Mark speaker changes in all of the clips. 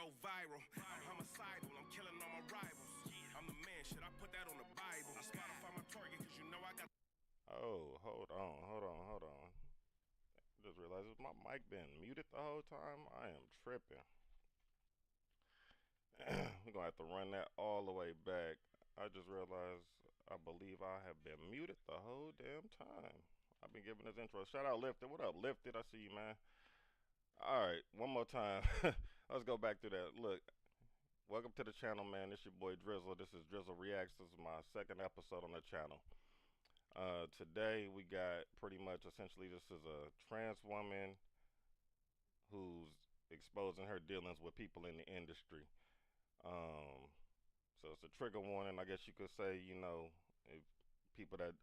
Speaker 1: go viral. I'm homicidal, I'm killing all my rivals. I'm the man, shit, I put that on the Bible. I Spotify my target, cause you know I got.
Speaker 2: Oh, hold on. Just realized my mic been muted the whole time. I am tripping. We're gonna have to run that all the way back. I just realized I believe I have been muted the whole damn time. I've been giving this intro. Shout out Lifted. What up, Lifted? I see you, man. Alright, one more time. Let's go back to that. Look, welcome to the channel, man. This your boy Drizzle. This is DrizzleReacts. This is my second episode on the channel. Today we got pretty much essentially this is a trans woman who's exposing her dealings with people in the industry. So it's a trigger warning, I guess you could say. You know, if people that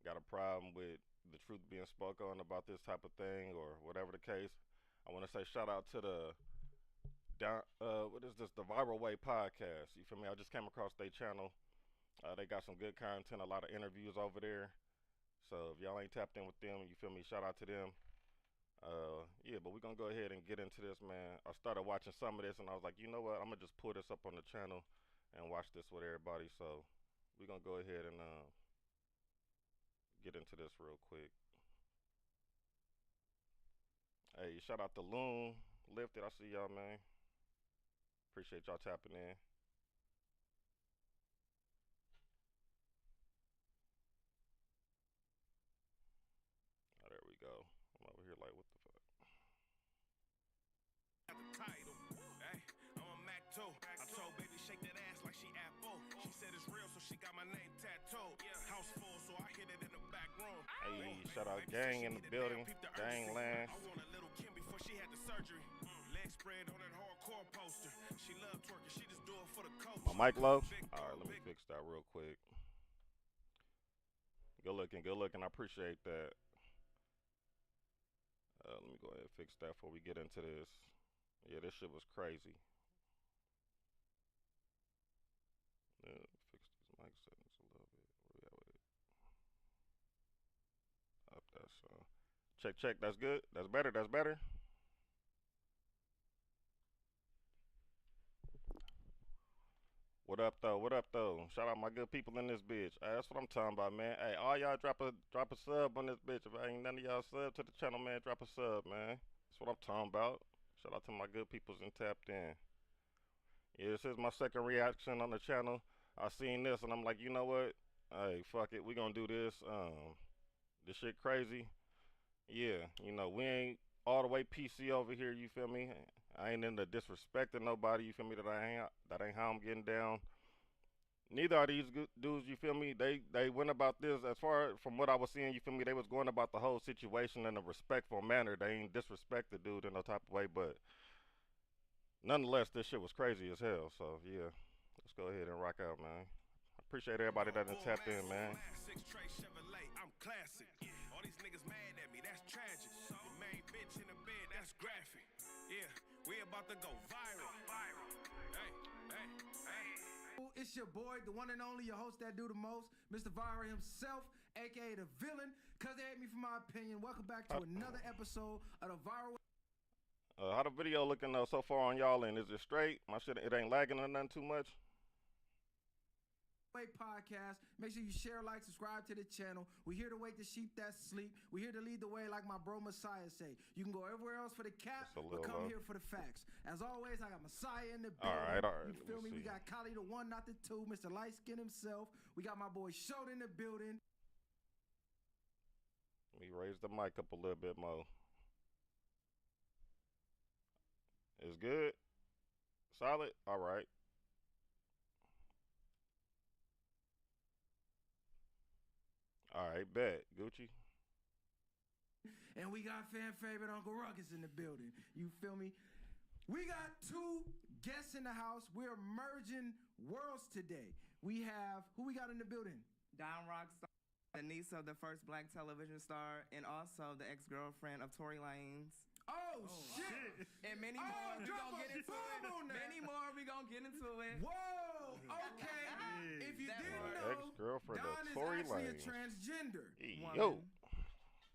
Speaker 2: got a problem with the truth being spoken on about this type of thing or whatever the case, I want to say shout out to the what is this? The Viral Way podcast. You feel me? I just came across their channel. They got some good content, a lot of interviews over there. So if y'all ain't tapped in with them, you feel me? Shout out to them. Yeah, but we're gonna go ahead and get into this, man. I started watching some of this and I was like, you know what? I'm gonna just pull this up on the channel and watch this with everybody. So we're gonna go ahead and get into this real quick. Hey, shout out to Loon, Lifted. I see y'all, man. Appreciate y'all tapping in. Oh, there we go. I'm over here like, what the fuck?
Speaker 1: The title. Hey, I'm a Mac too. I told baby shake that ass like she Apple. She said it's real, so she got my name tattooed. House full, so I hit it in the back room.
Speaker 2: Hey, shout out Gang in the building. Gang Land.
Speaker 1: I want a little Kim before she had the surgery. Leg spread on that hardcore poster. She love twerking, she just do it for the coach.
Speaker 2: My mic low? Alright, let me fix that real quick. Good looking, good looking. I appreciate that. Let me go ahead and fix that before we get into this. Yeah, this shit was crazy. Yeah, fix these mic settings a little bit. Where we at with it? Up, that's check. That's good. That's better. That's better. What up though? What up though? Shout out my good people in this bitch. Hey, that's what I'm talking about, man. Hey, all y'all drop a sub on this bitch. If ain't none of y'all sub to the channel, man, drop a sub, man. That's what I'm talking about. Shout out to my good peoples and tapped in. Yeah, this is my second reaction on the channel. I seen this and I'm like, you know what? Hey, fuck it. We gonna do this. This shit crazy. Yeah, you know, we ain't all the way PC over here, you feel me? I ain't into disrespecting nobody, you feel me? That ain't how I'm getting down. Neither are these dudes, you feel me? They went about this as far from what I was seeing, you feel me? They was going about the whole situation in a respectful manner. They ain't disrespect the dude in no type of way, but nonetheless, this shit was crazy as hell. So yeah, let's go ahead and rock out, man. Appreciate everybody that done tapped in, man.
Speaker 1: I'm classic. All these niggas mad at me, that's tragic. The main bitch in the bed, that's graphic. Yeah, we about to go viral. Hey.
Speaker 3: It's your boy, the one and only, your host that do the most, Mr. Viral himself, aka the villain, cause they hate me for my opinion. Welcome back to another episode of the Viral.
Speaker 2: How the video looking so far on y'all end? Is it straight? My shit, it ain't lagging or nothing too much?
Speaker 3: Podcast. Make sure you share, like, subscribe to the channel. We're here to wake the sheep that sleep. We're here to lead the way, like my bro Messiah say. You can go everywhere else for the cap, but come here for the facts. As always, I got Messiah in the building.
Speaker 2: All right.
Speaker 3: You feel me? We got Kali the one, not the two. Mr. Light Skin himself. We got my boy Showed in the building.
Speaker 2: Let me raise the mic up a little bit more. It's good. Solid. All right. All right, bet. Gucci.
Speaker 3: And we got fan favorite Uncle Ruckus in the building. You feel me? We got two guests in the house. We're merging worlds today. We have, who we got in the building?
Speaker 4: Don Rockstar, the niece of the first black television star, and also the ex-girlfriend of Tory Lanez.
Speaker 3: Oh, shit.
Speaker 4: And many more. We gonna get into it. Many more. We gonna get into it.
Speaker 3: Whoa. Okay. If you didn't know,
Speaker 2: ex-girlfriend
Speaker 3: Dawn
Speaker 2: of Tory
Speaker 3: is actually
Speaker 2: Lanez.
Speaker 3: a transgender.
Speaker 2: Yo.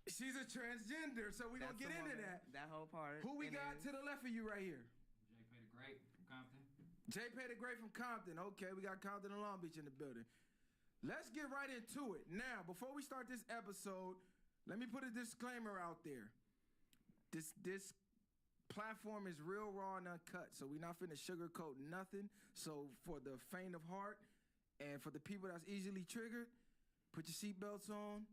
Speaker 3: She's a transgender, so we gonna get into that.
Speaker 4: That whole part.
Speaker 3: Who we got to the left of you right here? J Pay the Great from Compton. Okay, we got Compton and Long Beach in the building. Let's get right into it. Now, before we start this episode, let me put a disclaimer out there. This platform is real raw and uncut, so we're not finna sugarcoat nothing. So for the faint of heart and for the people that's easily triggered, put your seatbelts on,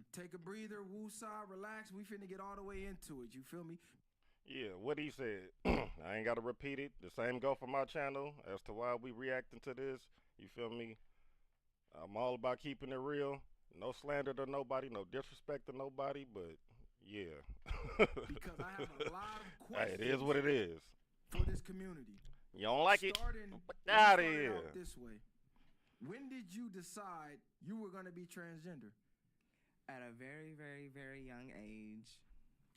Speaker 3: take a breather, woosah, relax. We finna get all the way into it. You feel me?
Speaker 2: Yeah, what he said. I ain't gotta repeat it. The same go for my channel as to why we reacting to this. You feel me? I'm all about keeping it real. No slander to nobody, no disrespect to nobody, but yeah.
Speaker 3: Because I have a lot of questions.
Speaker 2: Hey, it is what it is.
Speaker 3: For this community.
Speaker 2: You don't like it?
Speaker 3: Get
Speaker 2: out of here.
Speaker 3: This way. When did you decide you were gonna be transgender?
Speaker 4: At a very, very, very young age.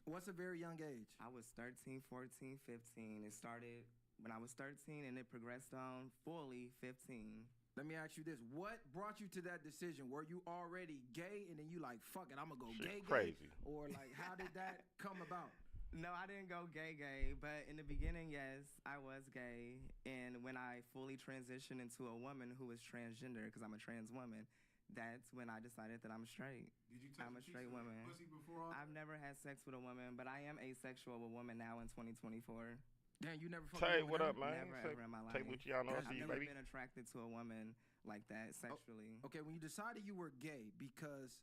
Speaker 3: What's a very young age?
Speaker 4: I was 13, 14, 15. It started when I was 13 and it progressed on fully 15.
Speaker 3: Let me ask you this. What brought you to that decision? Were you already gay and then you like, fuck it, I'm gonna go gay?
Speaker 2: Crazy.
Speaker 3: Or like, how did that come about?
Speaker 4: No, I didn't go gay, but in the beginning, yes, I was gay. And when I fully transitioned into a woman who was transgender, because I'm a trans woman, that's when I decided that I'm straight.
Speaker 5: Did you touch
Speaker 4: I'm a straight woman.
Speaker 5: Pussy before?
Speaker 4: I've never had sex with a woman, but I am asexual with women now in 2024.
Speaker 3: Damn, you never fucked
Speaker 2: Tay,
Speaker 3: with
Speaker 2: what
Speaker 3: them?
Speaker 2: up, man?
Speaker 4: Never ever in my life.
Speaker 2: Tay Luciano,
Speaker 4: I've
Speaker 2: see you,
Speaker 4: never
Speaker 2: baby.
Speaker 4: been attracted to a woman like that sexually.
Speaker 3: Okay, when you decided you were gay, because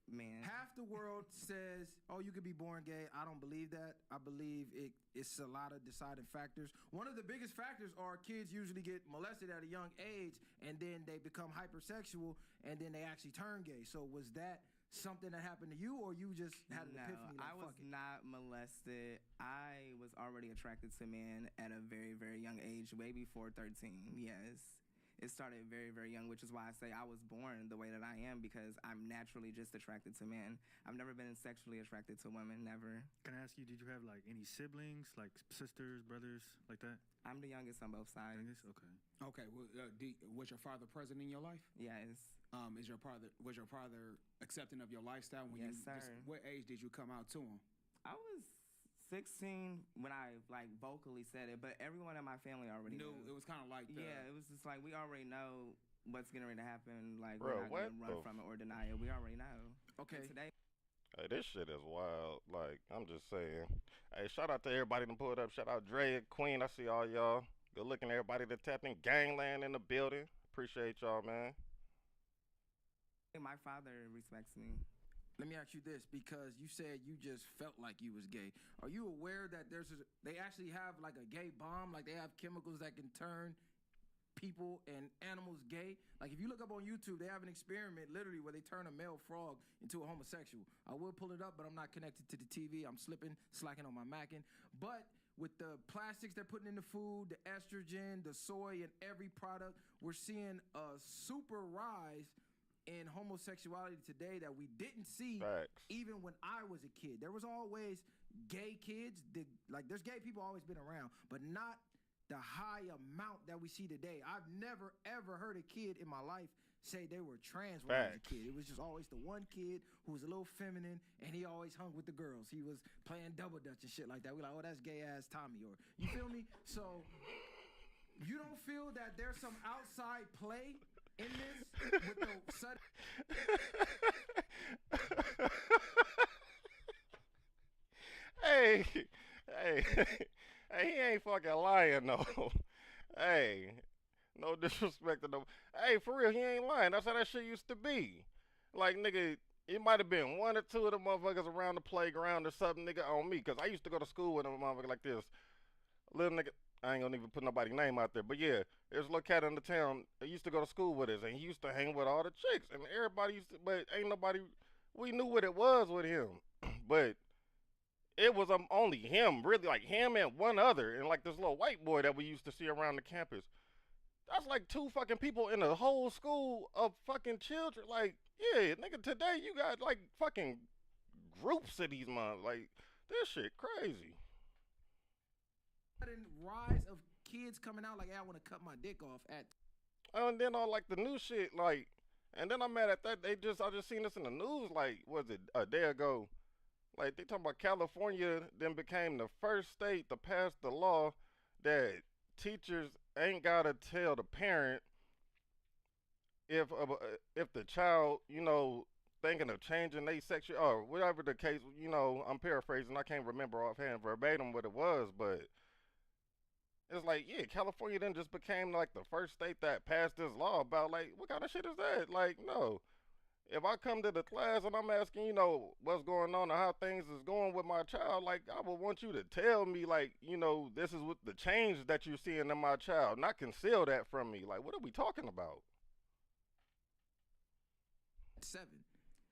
Speaker 4: Man.
Speaker 3: half the world says, oh, you could be born gay. I don't believe that. I believe it's a lot of deciding factors. One of the biggest factors are kids usually get molested at a young age and then they become hypersexual and then they actually turn gay. So was that something that happened to you or you just had an epiphany? Like,
Speaker 4: I was not molested. I was already attracted to men at a very, very young age, way before 13, yes. It started very, very young, which is why I say I was born the way that I am because I'm naturally just attracted to men. I've never been sexually attracted to women, never.
Speaker 6: Can I ask you, did you have like any siblings, like sisters, brothers, like that?
Speaker 4: I'm the youngest on both sides.
Speaker 6: Youngest? Okay.
Speaker 5: Okay. Well, was your father present in your life?
Speaker 4: Yes.
Speaker 5: Was your father accepting of your lifestyle when
Speaker 4: Yes, sir.
Speaker 5: What age did you come out to him?
Speaker 4: I was 16 when I like vocally said it, but everyone in my family already knew.
Speaker 5: It was kind of like
Speaker 4: Yeah, it was just like we already know what's getting ready to happen. Like
Speaker 2: Bro,
Speaker 4: we're not gonna run from it or deny it. We already know.
Speaker 3: Okay.
Speaker 4: And today.
Speaker 2: Hey, this shit is wild. Like, I'm just saying. Hey, shout out to everybody that pulled up. Shout out Dre, Queen. I see all y'all. Good looking everybody that tapped in. Gangland in the building. Appreciate y'all, man.
Speaker 4: My father respects me.
Speaker 3: Let me ask you this, because you said you just felt like you was gay. Are you aware that they actually have like a gay bomb? Like they have chemicals that can turn people and animals gay? Like if you look up on YouTube, they have an experiment literally where they turn a male frog into a homosexual. I will pull it up, but I'm not connected to the TV. I'm slacking on my Mackin. But with the plastics they're putting in the food, the estrogen, the soy, and every product, we're seeing a super rise in homosexuality today that we didn't see.
Speaker 2: Facts.
Speaker 3: Even when I was a kid. There was always gay kids. There's gay people always been around, but not the high amount that we see today. I've never ever heard a kid in my life say they were trans when I was a kid. It was just always the one kid who was a little feminine and he always hung with the girls. He was playing double dutch and shit like that. We like, oh, that's gay ass Tommy, or you feel me? So you don't feel that there's some outside play in this with the sudden.
Speaker 2: Hey, he ain't fucking lying though. Hey, no disrespect to no. Hey, for real, he ain't lying. That's how that shit used to be. Like, nigga, it might have been one or two of the motherfuckers around the playground or something, nigga, on me. Because I used to go to school with a motherfucker like this. Little nigga, I ain't gonna even put nobody's name out there. But yeah, there's a little cat in the town that used to go to school with us. And he used to hang with all the chicks. And everybody used to, but ain't nobody, we knew what it was with him. But it was only him, really, like him and one other. And like this little white boy that we used to see around the campus. That's like two fucking people in a whole school of fucking children. Like, yeah, nigga, today you got like fucking groups of these motherfuckers. Like, this shit crazy.
Speaker 3: Rise of kids coming out like, hey, I want to cut my dick off at.
Speaker 2: And then all like the new shit, like, and then I'm mad at that. I just seen this in the news, like, was it a day ago? Like, they talking about California then became the first state to pass the law that teachers ain't gotta tell the parent if the child, thinking of changing their sexual or whatever the case. I'm paraphrasing. I can't remember offhand verbatim what it was, but it's like, yeah, California then just became like the first state that passed this law about like what kind of shit is that? Like, no. If I come to the class and I'm asking, what's going on and how things is going with my child, like I would want you to tell me, like, this is what the change that you're seeing in my child, not conceal that from me. Like, what are we talking about?
Speaker 3: 7.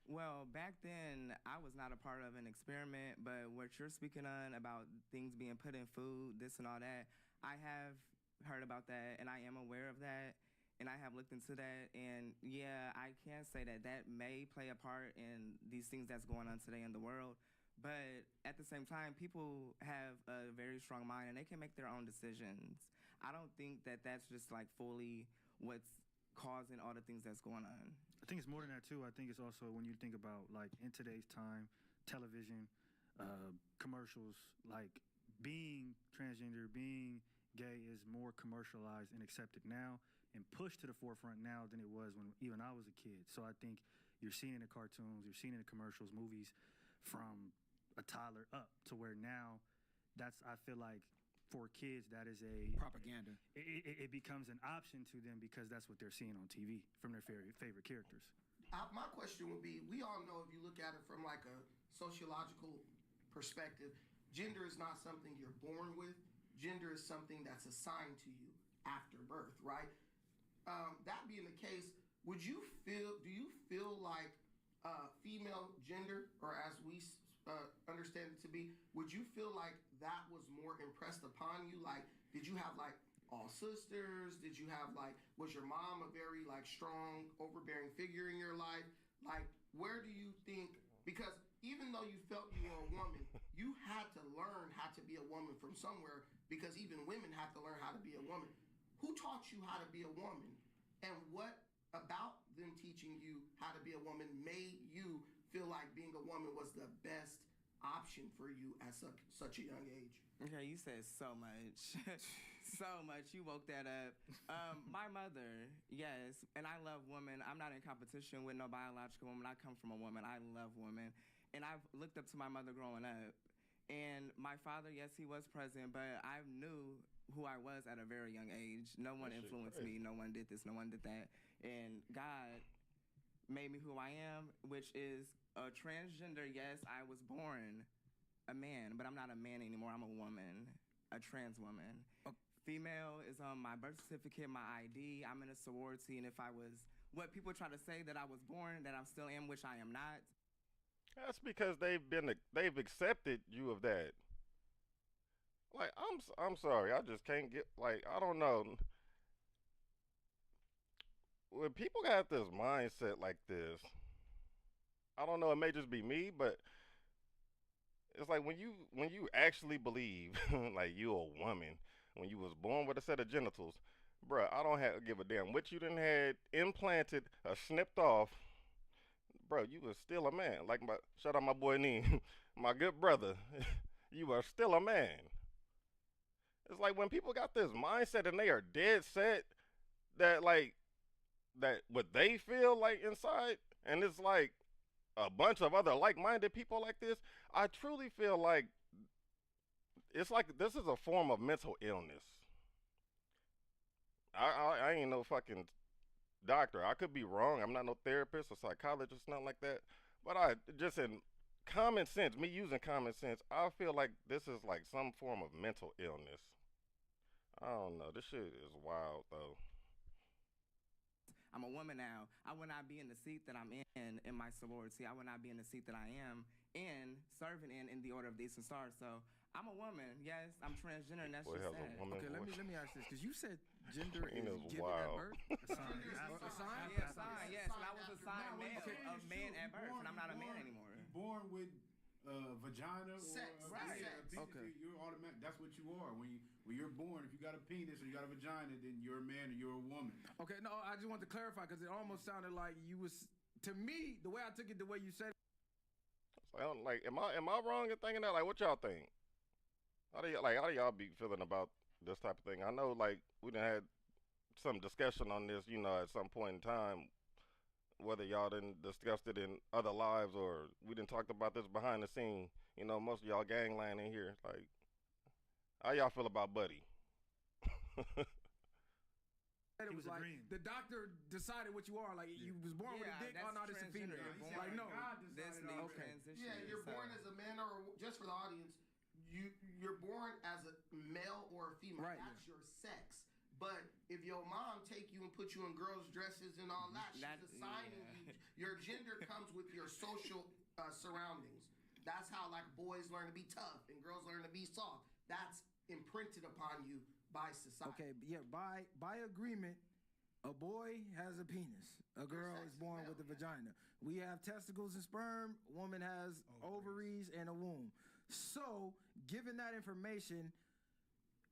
Speaker 4: Well, back then, I was not a part of an experiment, but what you're speaking on about things being put in food, this and all that, I have heard about that, and I am aware of that, and I have looked into that, and yeah, I can say that that may play a part in these things that's going on today in the world, but at the same time, people have a very strong mind, and they can make their own decisions. I don't think that that's just like fully what's causing all the things that's going on.
Speaker 6: I think it's more than that too. I think it's also when you think about like in today's time, television, commercials, like being transgender, being gay is more commercialized and accepted now and pushed to the forefront now than it was when even I was a kid. So I think you're seeing it in the cartoons, you're seeing it in the commercials, movies from a toddler up to where now that's, I feel like, for kids, that is a
Speaker 5: propaganda.
Speaker 6: It becomes an option to them because that's what they're seeing on TV from their favorite characters.
Speaker 7: My question would be, we all know if you look at it from like a sociological perspective, gender is not something you're born with. Gender is something that's assigned to you after birth, right? That being the case, do you feel like female gender, or as we understand it to be, would you feel like that was more impressed upon you? Like, did you have like all sisters? Did you have like, was your mom a very like strong, overbearing figure in your life? Like, where do you think, because even though you felt you were a woman, you had to learn how to be a woman from somewhere, because even women have to learn how to be a woman. Who taught you how to be a woman? And what about them teaching you how to be a woman made you feel like being a woman was the best option for you at such a young age?
Speaker 4: Okay, you said so much. So much. You woke that up. My mother, yes, and I love women. I'm not in competition with no biological woman. I come from a woman. I love women. And I've looked up to my mother growing up. And my father, yes, he was present, but I knew who I was at a very young age. No one influenced me. No one did this. No one did that. And God made me who I am, which is a transgender. Yes, I was born a man, but I'm not a man anymore. I'm a woman, a trans woman. Female is on my birth certificate, my ID. I'm in a sorority, and if I was what people try to say that I was born, that I still am, which I am not.
Speaker 2: That's because they've accepted you of that. Like, I'm sorry, I just can't get, like, I don't know. When people got this mindset like this, I don't know, it may just be me, but it's like when you actually believe like you a woman when you was born with a set of genitals, bruh, I don't have to give a damn what you done had implanted or snipped off, bro. You was still a man. Like shout out my boy Neen, my good brother. You are still a man. It's like when people got this mindset and they are dead set that like that what they feel like inside, and it's like a bunch of other like-minded people like this, I truly feel like it's like this is a form of mental illness. I ain't no fucking doctor. I could be wrong. I'm not no therapist or psychologist, nothing like that. But I just in common sense, me using common sense, I feel like this is like some form of mental illness. I don't know. This shit is wild though.
Speaker 4: I'm a woman now. I would not be in the seat that I'm in my sorority. I would not be in the seat that I am in, serving in the Order of the Eastern Star. So I'm a woman. Yes, I'm transgender, and that's
Speaker 2: Boy,
Speaker 4: just
Speaker 2: has a
Speaker 4: sad.
Speaker 2: woman
Speaker 3: Okay,
Speaker 2: voice.
Speaker 3: let me ask this, because you said gender
Speaker 2: Queen
Speaker 3: is
Speaker 2: is
Speaker 3: given at
Speaker 2: wild.
Speaker 3: birth.
Speaker 6: A sign.
Speaker 3: A sign?
Speaker 4: Yeah, sign, yes, and I was assigned male,
Speaker 3: Okay.
Speaker 4: a man at birth, and I'm not a man anymore.
Speaker 8: You're born with vagina
Speaker 7: Sex,
Speaker 8: or
Speaker 7: right.
Speaker 8: penis.
Speaker 3: Okay.
Speaker 8: You're automatic. That's what you are. When you're born, if you got a penis or you got a vagina, then you're a man or you're a woman.
Speaker 3: Okay, no, I just want to clarify, because it almost sounded like you was, to me, the way I took it, the way you said it.
Speaker 2: Like, am I wrong in thinking that? Like, what y'all think? How do y'all be feeling about this type of thing. I know, like, we done had some discussion on this, you know, at some point in time, whether y'all done discussed it in other lives or we done talked about this behind the scene. You know, most of y'all gangland in here. Like, how y'all feel about Buddy?
Speaker 3: It was like
Speaker 6: agreeing.
Speaker 3: the doctor decided what you are. Like you was born with a dick. Oh no, this is a female. Like no.
Speaker 4: This needs transition.
Speaker 7: Yeah, you're born as a man or just for the audience. You're born as a male or a female.
Speaker 3: Right.
Speaker 7: That's your sex. But if your mom take you and put you in girls' dresses and all that, she's assigning you. Your gender comes with your social surroundings. That's how like boys learn to be tough and girls learn to be soft. That's imprinted upon you by society.
Speaker 3: Okay, yeah. By agreement, a boy has a penis. A girl is born with a vagina. We have testicles and sperm. A woman has ovaries and a womb. So, given that information,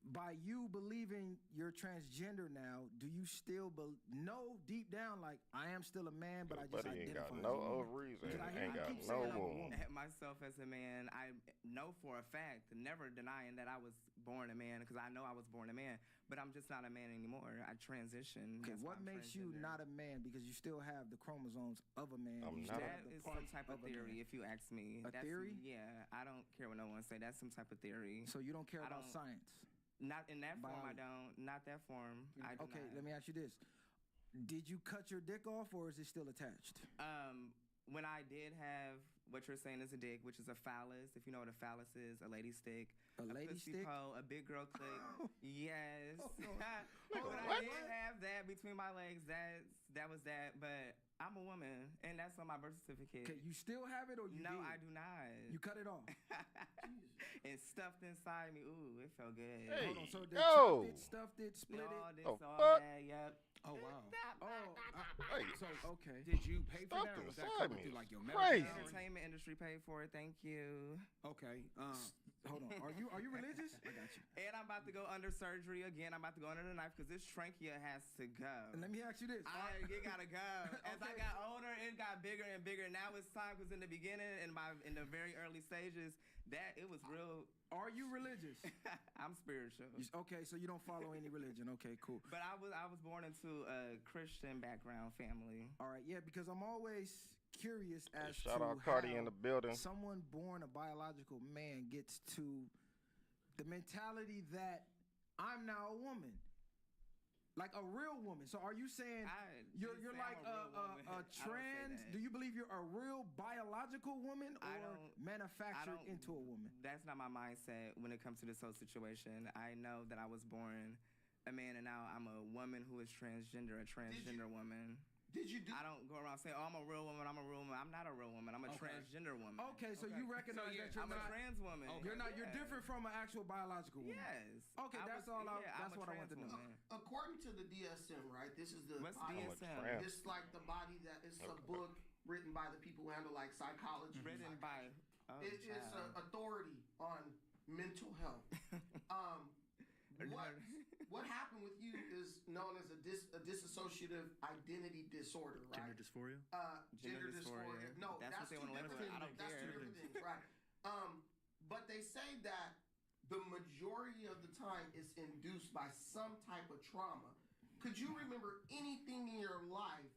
Speaker 3: by you believing you're transgender now, do you still know deep down like I am still a man, but I just
Speaker 2: ain't
Speaker 3: identify
Speaker 2: got
Speaker 3: as
Speaker 2: no
Speaker 3: a woman?
Speaker 2: ovaries
Speaker 3: Because
Speaker 2: and
Speaker 3: I
Speaker 2: ain't got
Speaker 3: keep
Speaker 2: no
Speaker 3: saying I'm a
Speaker 2: womb.
Speaker 3: woman.
Speaker 4: Myself as a man, I know for a fact, never denying that I was born a man because I know I was born a man, but I'm just not a man anymore. I transitioned.
Speaker 3: Okay, what makes you not a man? Because you still have the chromosomes of a man.
Speaker 2: I'm
Speaker 3: You
Speaker 2: not
Speaker 3: still
Speaker 2: a-
Speaker 3: have
Speaker 4: That
Speaker 3: the
Speaker 4: is some
Speaker 3: parts
Speaker 4: type of
Speaker 3: a man.
Speaker 4: theory, if you ask me.
Speaker 3: A theory?
Speaker 4: Yeah, I don't care what no one say. That's some type of theory.
Speaker 3: So you don't care
Speaker 4: I
Speaker 3: about
Speaker 4: don't-
Speaker 3: science?
Speaker 4: Not in that form. I
Speaker 3: Biology.
Speaker 4: don't. Not that form. I do
Speaker 3: Okay,
Speaker 4: not.
Speaker 3: let me ask you this. Did you cut your dick off or is it still attached?
Speaker 4: When I did have what you're saying is a dick, which is a phallus. If you know what a phallus is, a lady stick,
Speaker 3: A lady
Speaker 4: pussy
Speaker 3: stick?
Speaker 4: pole, a big girl click. Yes.
Speaker 3: Hold
Speaker 4: When
Speaker 3: on,
Speaker 4: I
Speaker 3: what?
Speaker 4: did have that between my legs, that was that. But I'm a woman, and that's on my birth certificate.
Speaker 3: Okay, you still have it or you
Speaker 4: No,
Speaker 3: did?
Speaker 4: I do not.
Speaker 3: You cut it off.
Speaker 4: And stuffed inside me. Ooh, it felt good.
Speaker 2: Hey,
Speaker 3: Hold on, so they
Speaker 2: yo.
Speaker 3: chopped it, stuffed it, split
Speaker 4: all
Speaker 3: it.
Speaker 4: this,
Speaker 2: Oh,
Speaker 4: all
Speaker 2: fuck.
Speaker 4: that. Yep.
Speaker 5: Oh wow.
Speaker 2: Hey,
Speaker 5: So
Speaker 3: Okay.
Speaker 5: did you pay for
Speaker 2: Stuffed
Speaker 5: that, or was that
Speaker 2: inside
Speaker 5: covered
Speaker 2: me
Speaker 5: through
Speaker 2: is
Speaker 5: like your
Speaker 2: crazy.
Speaker 5: medical?
Speaker 4: Entertainment industry paid for it. Thank you.
Speaker 5: Okay.
Speaker 3: Hold on. Are you religious? I got you.
Speaker 4: And I'm about to go under surgery again. I'm about to go under the knife because this trachea has to go.
Speaker 3: And let me ask you this.
Speaker 4: It gotta go. As I
Speaker 3: Okay.
Speaker 4: got older, it got bigger and bigger. Now it's time because in the beginning, in the very early stages, that it was real.
Speaker 3: Are you religious?
Speaker 4: I'm spiritual.
Speaker 3: Okay, so you don't follow any religion. Okay, cool.
Speaker 4: But I was born into a Christian background family.
Speaker 3: All right, yeah, because I'm always curious as
Speaker 2: shout
Speaker 3: to
Speaker 2: out Cardi
Speaker 3: how
Speaker 2: in the building.
Speaker 3: someone born a biological man gets to the mentality that I'm now a woman. Like a real woman. So are you saying you're
Speaker 4: say
Speaker 3: like
Speaker 4: I'm a real woman.
Speaker 3: a
Speaker 4: I don't say
Speaker 3: trans?
Speaker 4: that.
Speaker 3: Do you believe you're a real biological woman
Speaker 4: I
Speaker 3: or
Speaker 4: don't-
Speaker 3: manufactured into a woman?
Speaker 4: That's not my mindset when it comes to this whole situation. I know that I was born a man and now I'm a woman who is transgender, a transgender woman.
Speaker 7: Did you do?
Speaker 4: I don't go around saying, "Oh, I'm a real woman. I'm a real woman." I'm not a real woman. I'm a transgender woman.
Speaker 3: Okay, so you recognize that you're
Speaker 4: I'm
Speaker 3: not
Speaker 4: a trans woman.
Speaker 3: you're not you're
Speaker 4: Yeah.
Speaker 3: different from an actual biological woman.
Speaker 4: Yes.
Speaker 3: Okay, that's all I-
Speaker 4: I'm
Speaker 3: that's
Speaker 4: a
Speaker 3: what I want to
Speaker 4: trans
Speaker 3: know.
Speaker 4: woman.
Speaker 7: According to the DSM, right? This is the
Speaker 4: What's
Speaker 7: body.
Speaker 2: I'm a
Speaker 4: DSM?
Speaker 2: trans.
Speaker 7: It's like the body that it's a book written by the people who handle like psychology.
Speaker 4: Written by. Oh,
Speaker 7: It's
Speaker 4: child.
Speaker 7: an authority on mental health. What happened with you is known as a dissociative identity disorder, right?
Speaker 6: Gender dysphoria?
Speaker 7: Gender dysphoria. No,
Speaker 4: That's what they
Speaker 7: two
Speaker 4: wanna label
Speaker 7: different
Speaker 4: it. I don't
Speaker 7: things. That's
Speaker 4: care.
Speaker 7: two different things, right? But they say that the majority of the time is induced by some type of trauma. Could you remember anything in your life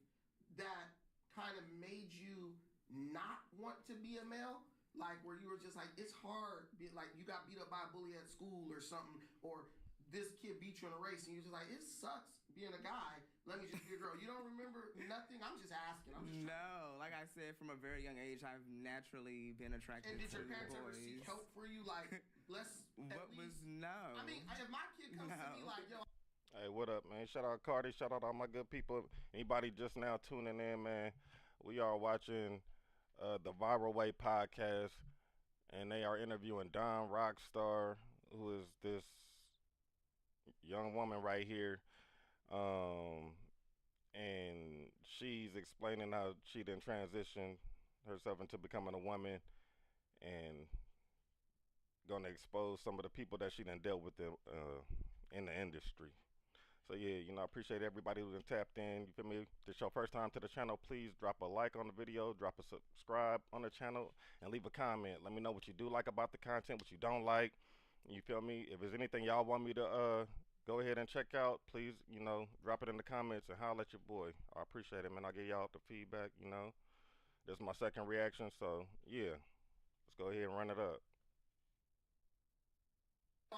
Speaker 7: that kind of made you not want to be a male? Like where you were just like, it's hard, like you got beat up by a bully at school or something, or this kid beat you in a race and you're just like, it sucks being a guy. Let me just be a girl. You don't remember nothing? I'm just asking.
Speaker 4: No, like I said, from a very young age, I've naturally been attracted
Speaker 7: And did
Speaker 4: to
Speaker 7: your parents ever
Speaker 4: boys.
Speaker 7: seek help for you? Like, let's.
Speaker 4: What was no?
Speaker 7: I mean, if my kid comes to me
Speaker 4: No.
Speaker 7: like, yo,
Speaker 2: Hey, what up, man? Shout out Cardi. Shout out all my good people. Anybody just now tuning in, man? We are watching the Viral Way podcast, and they are interviewing Don Rockstar, who is this young woman right here. And she's explaining how she then transitioned herself into becoming a woman and gonna expose some of the people that she done dealt with in the industry. So yeah, you know, I appreciate everybody who's been tapped in. You feel me? If this your first time to the channel, please drop a like on the video, drop a subscribe on the channel, and leave a comment. Let me know what you do like about the content, what you don't like. You feel me? If there's anything y'all want me to go ahead and check out, please, drop it in the comments and holler at your boy. I appreciate it, man. I'll give y'all the feedback. This is my second reaction, so yeah. Let's go ahead and run it up.
Speaker 4: I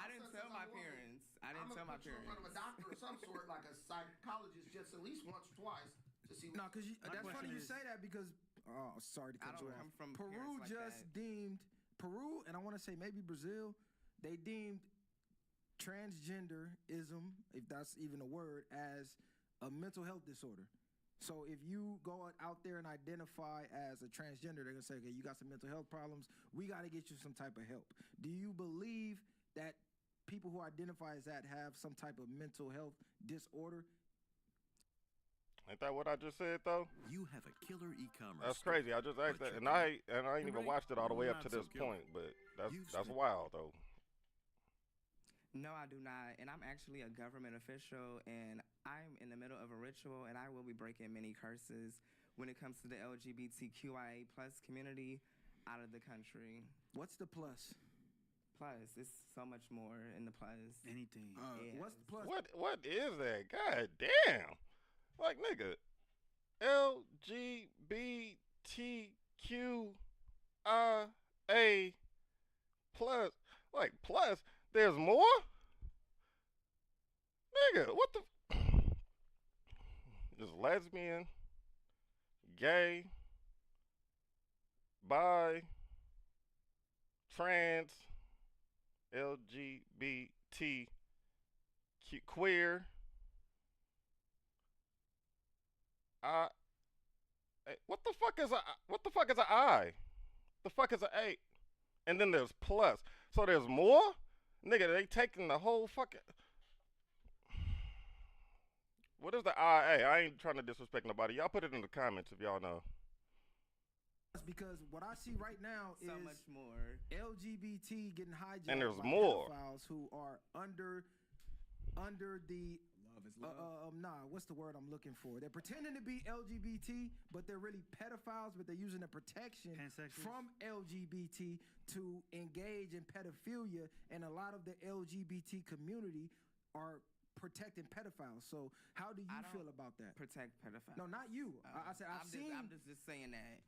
Speaker 4: didn't tell my parents. I didn't tell my parents.
Speaker 7: In front of a doctor of some sort, like a psychologist, just at least once or twice to see.
Speaker 3: No, because that's funny you say that because sorry to cut you off. Peru
Speaker 4: like
Speaker 3: just deemed Peru, and I want to say maybe Brazil, they deemed transgenderism, if that's even a word, as a mental health disorder. So if you go out there and identify as a transgender, they're gonna say, okay, you got some mental health problems. We got to get you some type of help. Do you believe that people who identify as that have some type of mental health disorder?
Speaker 2: Ain't that what I just said though?
Speaker 9: You have a killer e-commerce.
Speaker 2: That's crazy. I just asked that, and I ain't even watched it all the way up to this point, but that's wild though.
Speaker 4: No, I do not. And I'm actually a government official, and I'm in the middle of a ritual, and I will be breaking many curses when it comes to the LGBTQIA plus community out of the country.
Speaker 3: What's the plus?
Speaker 4: Plus, it's so much more in the plus.
Speaker 6: Anything.
Speaker 4: Yes.
Speaker 3: What's the plus?
Speaker 2: What is that? God damn. Like, nigga, LGBTQIA plus. Like, plus, there's more? Nigga, what the? Just lesbian, gay, bi, trans, LGBT, queer. What the fuck is a I? The fuck is a A? And then there's plus. So there's more? Nigga, they taking the whole fucking. What is the IA? I ain't trying to disrespect nobody. Y'all put it in the comments if y'all know.
Speaker 3: Because what I see right now is
Speaker 4: so much more
Speaker 3: LGBT getting hijacked
Speaker 2: and there's
Speaker 3: by
Speaker 2: more
Speaker 3: pedophiles who are under the what's the word I'm looking for? They're pretending to be LGBT, but they're really pedophiles, but they're using the protection from LGBT to engage in pedophilia, and a lot of the LGBT community are protecting pedophiles. So how do you feel about that?
Speaker 4: Protect pedophiles.
Speaker 3: No, not you. I said I'm
Speaker 4: just saying that.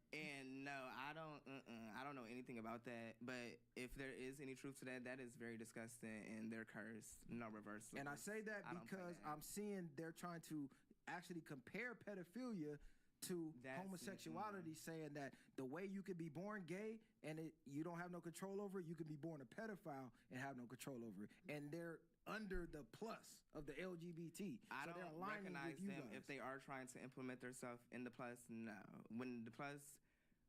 Speaker 4: And no, I don't know anything about that. But if there is any truth to that, that is very disgusting, and they're cursed, no reversal.
Speaker 3: And I say that because I'm seeing they're trying to actually compare pedophilia to homosexuality, saying that the way you could be born gay and you don't have no control over it, you can be born a pedophile and have no control over it. And they're under the plus of the LGBT.
Speaker 4: I
Speaker 3: so
Speaker 4: don't recognize them if they are trying to implement themselves in the plus. No, when the plus,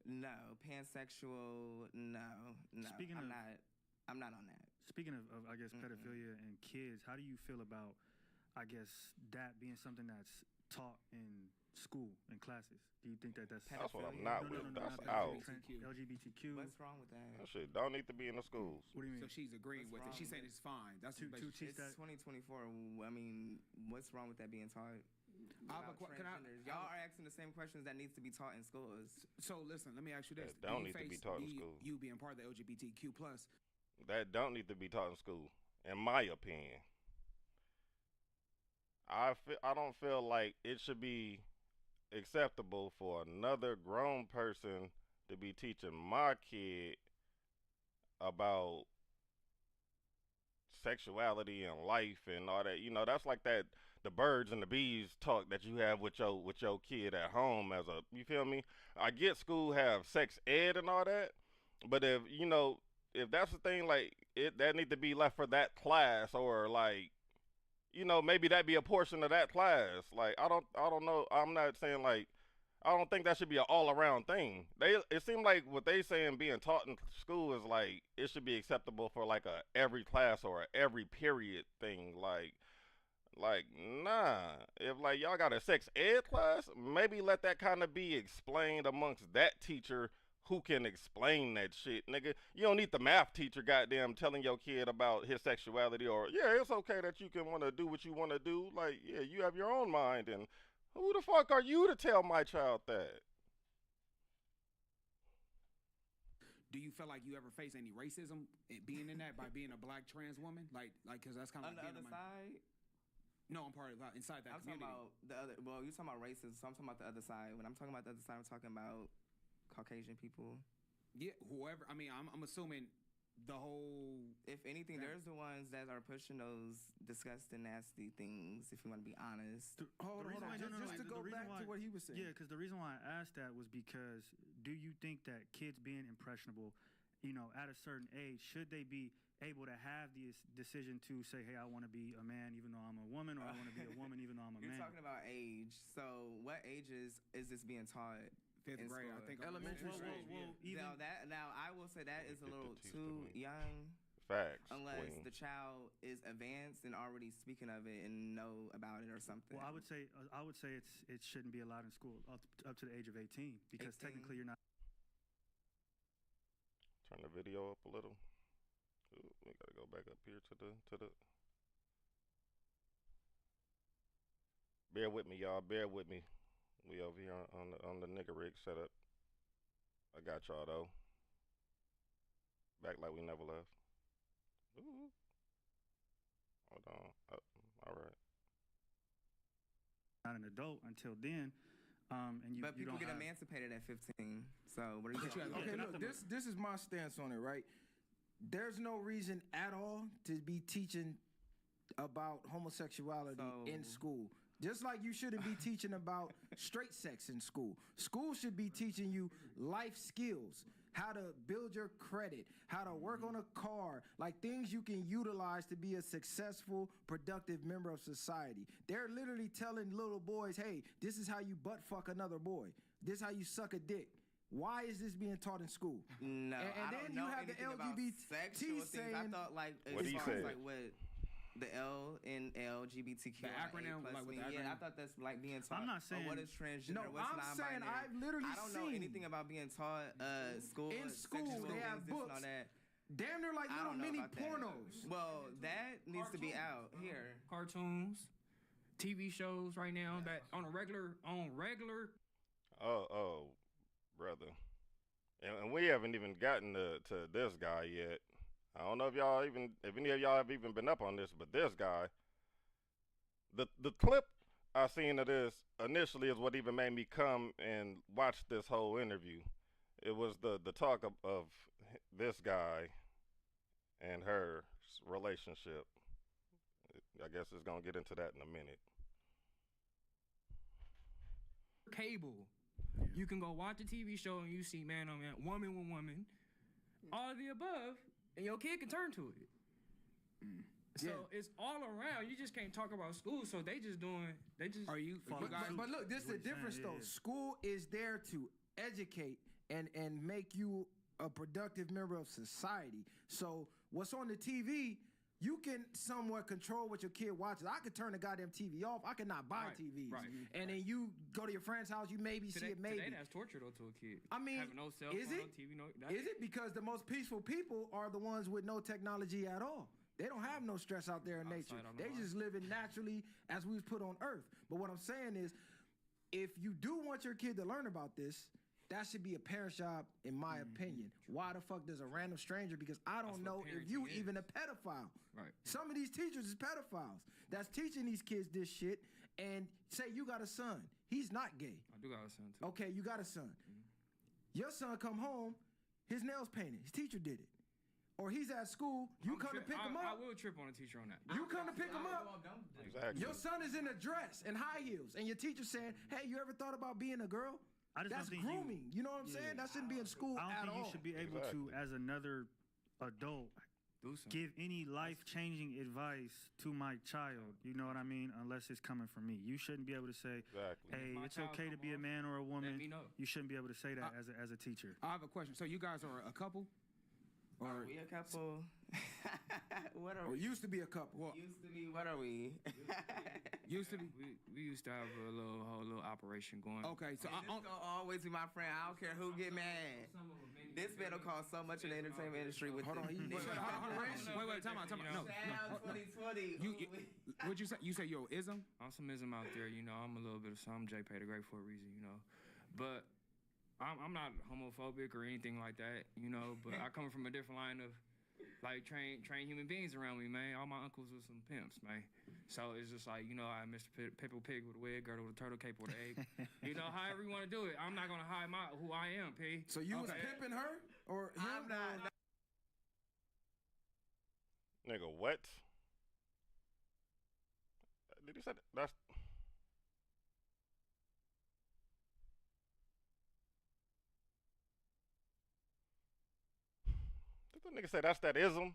Speaker 4: no, pansexual, no. I'm not on that.
Speaker 6: Speaking of I guess pedophilia and kids, how do you feel about, I guess, that being something that's taught in school and classes? Do you think that's
Speaker 2: what I'm not with? That's out.
Speaker 6: LGBTQ.
Speaker 4: What's wrong with that?
Speaker 2: That shit don't need to be in the schools.
Speaker 6: What do you mean?
Speaker 5: So she's agreeing with it. She's saying it's fine. That's
Speaker 6: to teach that.
Speaker 4: It's 2024. I mean, what's wrong with that being taught? Y'all are asking the same questions that needs to be taught in schools.
Speaker 5: So listen, let me ask you this:
Speaker 2: that don't need to be taught in school.
Speaker 5: You being part of the LGBTQ plus.
Speaker 2: That don't need to be taught in school, in my opinion. I don't feel like it should be acceptable for another grown person to be teaching my kid about sexuality and life and all that. That's like that the birds and the bees talk that you have with your kid at home as a, you feel me? I get school have sex ed and all that, but if that's the thing, like that need to be left for that class, or like maybe that be a portion of that class. Like I don't know. I'm not saying like I don't think that should be an all around thing. It seemed like what they saying being taught in school is like it should be acceptable for like a every class or a every period thing. Like nah. If like y'all got a sex ed class, maybe let that kind of be explained amongst that teacher who can explain that shit, nigga. You don't need the math teacher goddamn telling your kid about his sexuality, or yeah, it's okay that you can want to do what you want to do. Like, yeah, you have your own mind, and who the fuck are you to tell my child that?
Speaker 5: do you feel like you ever face any racism being in that by being a black trans woman? Like, because that's kind of
Speaker 4: on
Speaker 5: like
Speaker 4: the other side.
Speaker 5: No, I'm part of inside that community.
Speaker 4: I'm talking about the other. Well, you're talking about racism, so I'm talking about the other side. When I'm talking about the other side, I'm talking about Caucasian people.
Speaker 5: Yeah, whoever. I mean, I'm assuming the whole.
Speaker 4: If anything, there's the ones that are pushing those disgusting, nasty things. If you want to be honest.
Speaker 3: Hold on. Just to go back to what he was saying.
Speaker 6: Yeah, because the reason why I asked that was because do you think that kids being impressionable, at a certain age, should they be able to have this decision to say, hey, I want to be a man even though I'm a woman, or I want to be a woman even though I'm a man?
Speaker 4: You're talking about age. So what ages is this being taught?
Speaker 5: Fifth grade, I think.
Speaker 3: Elementary school.
Speaker 4: Now I will say that is a little too young.
Speaker 2: Facts.
Speaker 4: Unless the child is advanced and already speaking of it and know about it or something.
Speaker 6: Well, I would say it shouldn't be allowed in school up to the age of 18 because technically you're not.
Speaker 2: Turn the video up a little. Ooh, we gotta go back up here to the. Bear with me, y'all. Bear with me. We over here on the nigga rig setup. I got y'all though. Back like we never left. Ooh. Hold on. All right.
Speaker 6: Not an adult until then.
Speaker 4: But people get emancipated at 15. So what are you saying?
Speaker 3: Okay, look, this is my stance on it, right? There's no reason at all to be teaching about homosexuality in school. Just like you shouldn't be teaching about straight sex in school. School should be teaching you life skills, how to build your credit, how to work on a car, like things you can utilize to be a successful, productive member of society. They're literally telling little boys, hey, this is how you butt fuck another boy. This is how you suck a dick. Why is this being taught in school?
Speaker 4: No,
Speaker 3: and
Speaker 4: I
Speaker 3: then
Speaker 4: don't
Speaker 3: you
Speaker 4: know
Speaker 3: have the LGBT saying,
Speaker 4: I thought like
Speaker 2: what do you say?
Speaker 4: Like what the L in LGBTQ.
Speaker 5: The acronym, like with the acronym.
Speaker 4: Yeah, I thought that's like being taught.
Speaker 6: I'm not saying
Speaker 4: what is transgender.
Speaker 3: No,
Speaker 4: what's
Speaker 3: I'm saying
Speaker 4: non-binary.
Speaker 3: I've literally
Speaker 4: I don't know anything about being taught school.
Speaker 3: In school, they have books.
Speaker 4: And all that.
Speaker 3: Damn, they're like little mini pornos.
Speaker 4: Well, that needs to be out here.
Speaker 10: Cartoons, TV shows right now that on regular.
Speaker 2: Oh, brother. And we haven't even gotten to this guy yet. I don't know if any of y'all have even been up on this, but this guy, the clip I seen of this initially is what even made me come and watch this whole interview. It was the talk of this guy and her relationship. I guess it's gonna get into that in a minute.
Speaker 10: Cable. You can go watch a TV show and you see man on man, woman with woman, all of the above, and your kid can turn to it. So it's all around. You just can't talk about school. So they just.
Speaker 5: Are you?
Speaker 3: But look, this is the difference though. School is there to educate and make you a productive member of society. So what's on the TV, you can somewhat control what your kid watches. I could turn the goddamn TV off. I cannot buy TVs.
Speaker 10: Right.
Speaker 3: And then you go to your friend's house, you maybe see it maybe.
Speaker 10: Today that's torture though to a kid.
Speaker 3: I mean,
Speaker 10: having no cell
Speaker 3: is
Speaker 10: phone,
Speaker 3: it?
Speaker 10: no TV, no.
Speaker 3: Is it because the most peaceful people are the ones with no technology at all? They don't have no stress out there in nature. They just living naturally as we was put on earth. But what I'm saying is, if you do want your kid to learn about this, that should be a parent's job, in my opinion. Why the fuck does a random stranger? Because I don't know if you even a pedophile.
Speaker 10: Right.
Speaker 3: Some of these teachers is pedophiles that's teaching these kids this shit. And say you got a son, he's not gay.
Speaker 10: I do got a son too.
Speaker 3: Okay, you got a son. Your son come home, his nails painted. His teacher did it. Or he's at school, you come to pick him up.
Speaker 10: I will trip on a teacher on that.
Speaker 3: You come to pick him up.
Speaker 2: Exactly.
Speaker 3: Your son is in a dress and high heels, and your teacher saying, "Hey, you ever thought about being a girl?" That's grooming. You know what I'm saying? That shouldn't be in school at all.
Speaker 6: I don't think you should be able to, as another adult, give any life-changing advice to my child. You know what I mean? Unless it's coming from me. You shouldn't be able to say, "Hey, it's okay to be a man or a woman." You shouldn't be able to say that as a teacher.
Speaker 5: I have a question. So you guys are a couple?
Speaker 4: Are we a couple? What are we?
Speaker 3: Used to be a couple.
Speaker 4: Used to be. What are we?
Speaker 5: Used to be.
Speaker 10: We used to have a whole little operation going.
Speaker 5: Okay, so
Speaker 4: this gonna always be my friend. I don't care who get mad. This man will cause so much in the entertainment industry with.
Speaker 5: Hold on. Wait, time out. No.
Speaker 4: 2020.
Speaker 5: What'd you say? You say yo ism?
Speaker 10: I'm some ism out there. You know, I'm a little bit of some. J. Pay the Great for a reason. You know, but I'm not homophobic or anything like that, you know, but I come from a different line of like train human beings around me, man. All my uncles were some pimps, man. So it's just like, you know, I Mr. Pimple Pig with a wig, girdle with a turtle cape with an egg. You know, however you want to do it. I'm not gonna hide who I am, P.
Speaker 3: So you was pimping her or him?
Speaker 4: I'm not.
Speaker 2: Nigga, what? Did he say that? That's. Did the nigga say that's that ism?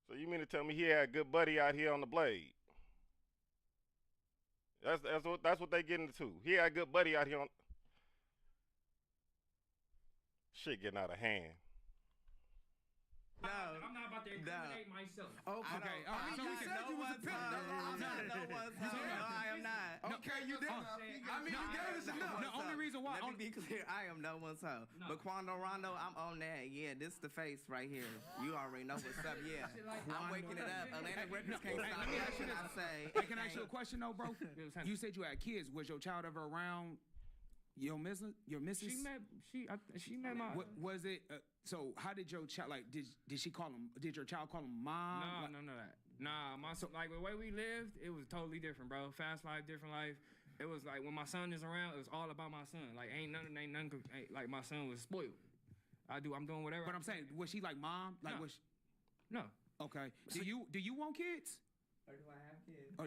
Speaker 2: So you mean to tell me he had a good buddy out here on the blade? That's what they getting into. He had a good buddy out here on. Shit getting out of hand.
Speaker 10: No, I'm not about to incriminate myself.
Speaker 3: Okay.
Speaker 4: I mean, you said you was a pimp. I am not.
Speaker 3: Okay, you did. I mean, you gave us enough.
Speaker 5: The only reason why.
Speaker 4: Let me be clear. I am no one's hoe. But Quando Rondo, I'm on that. Yeah, this the face right here. You already know what's up. Yeah, I'm waking it up. Atlantic Records can't stop me. That's what I say.
Speaker 5: Hey, can I ask you a question though, bro? You said you had kids. Was your child ever around your missus?
Speaker 10: She met my.
Speaker 5: Was it? So how did your child did she call him? Did your child call him mom?
Speaker 10: No. Nah, like the way we lived, it was totally different, bro. Fast life, different life. It was like when my son is around, it was all about my son. Like ain't nothing. Like my son was spoiled. I'm doing whatever.
Speaker 5: But I'm saying, was she like mom? Like
Speaker 10: No.
Speaker 5: was she?
Speaker 10: No.
Speaker 5: Okay. Do you want kids?
Speaker 4: Or do I have kids?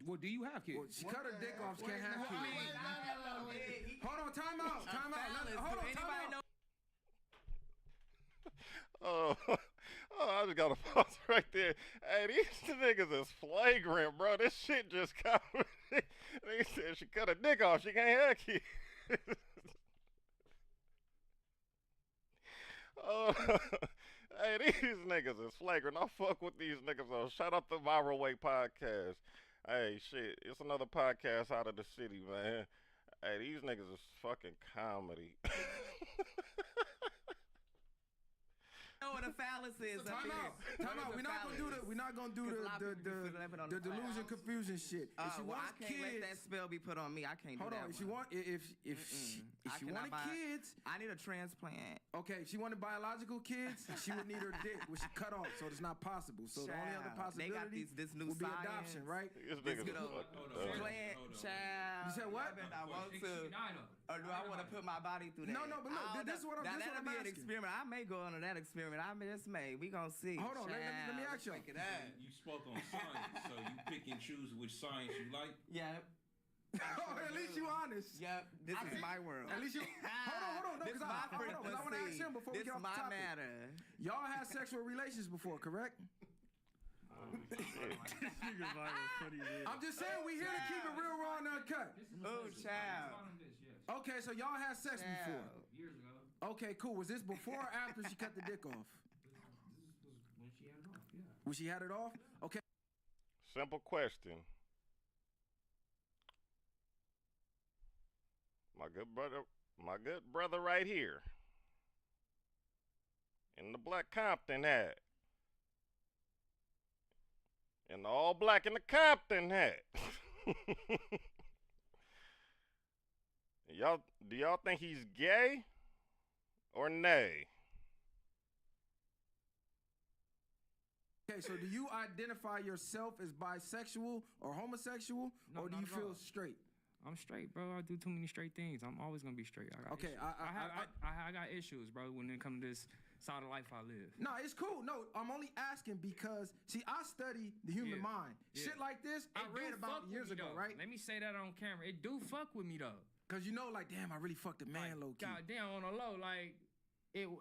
Speaker 5: Well, do you have kids?
Speaker 3: Well, she cut her dick off. She can't have kids. Hold on, time out. Hold on, time out.
Speaker 2: Oh, I just got a pause right there. Hey, these niggas is flagrant, bro. This shit just got me. They said she cut her dick off. She can't have kids. Oh, hey, these niggas is flagrant. I fuck with these niggas, though. Shout out to Viral Way Podcast. Hey, shit, it's another podcast out of the city, man. Hey, these niggas is fucking comedy.
Speaker 4: Know what a phallus is.
Speaker 3: Time out. We're not gonna do the delusion confusion shit. If she wants
Speaker 4: I can't
Speaker 3: kids,
Speaker 4: let that spell be put on me. I can't do that.
Speaker 3: hold on. If she wanted kids,
Speaker 4: I need a transplant.
Speaker 3: okay. If she wanted biological kids, she would need her dick, which she cut off, so it's not possible. So the only other
Speaker 4: They got
Speaker 3: possibility
Speaker 4: this new
Speaker 3: would be
Speaker 4: science.
Speaker 3: adoption, right?
Speaker 2: This niggas is
Speaker 4: Hold
Speaker 2: fucked up.
Speaker 4: Plant, child.
Speaker 3: You said what?
Speaker 4: I want to. Or do I want to put my body through that?
Speaker 3: No, but look, this is what I'm
Speaker 4: That'll be an
Speaker 3: asking.
Speaker 4: experiment. I may go into that experiment. I just may. We gonna see.
Speaker 3: Hold on, let me ask you.
Speaker 11: You spoke on science, so you pick and choose which science you like.
Speaker 4: Yep.
Speaker 3: Oh, at least you honest.
Speaker 4: Yep. This is my world.
Speaker 3: At least you. Hold on. No, because I want to ask him before we get off the topic.
Speaker 4: Matter.
Speaker 3: Y'all had sexual relations before, correct? I'm just saying we here to keep it real, raw, and uncut.
Speaker 4: Oh, child.
Speaker 3: Okay, so y'all had sex before.
Speaker 10: Years ago.
Speaker 3: Okay, cool. Was this before or after she cut the dick off?
Speaker 10: When she had it off, yeah.
Speaker 3: When she had it off? Okay.
Speaker 2: Simple question. My good brother right here. In the black Compton hat. In the all black in the Compton hat. Do y'all think he's gay or nay?
Speaker 3: Okay, so do you identify yourself as bisexual or homosexual,
Speaker 10: No,
Speaker 3: or do
Speaker 10: not
Speaker 3: you
Speaker 10: at
Speaker 3: feel
Speaker 10: all.
Speaker 3: straight?
Speaker 10: I'm straight, bro. I do too many straight things. I'm always gonna be straight. I got
Speaker 3: Okay,
Speaker 10: issues. I got issues, bro. When it comes to this side of life I live.
Speaker 3: No, it's cool. No, I'm only asking because, see, I study the human mind.
Speaker 10: Yeah.
Speaker 3: Shit like this, I
Speaker 10: It
Speaker 3: read
Speaker 10: do
Speaker 3: about
Speaker 10: fuck with
Speaker 3: years
Speaker 10: me,
Speaker 3: ago,
Speaker 10: though.
Speaker 3: right?
Speaker 10: Let me say that on camera. It do fuck with me though.
Speaker 3: Because you know, like, damn, I really fucked a man low key.
Speaker 10: God damn, on the low, like it was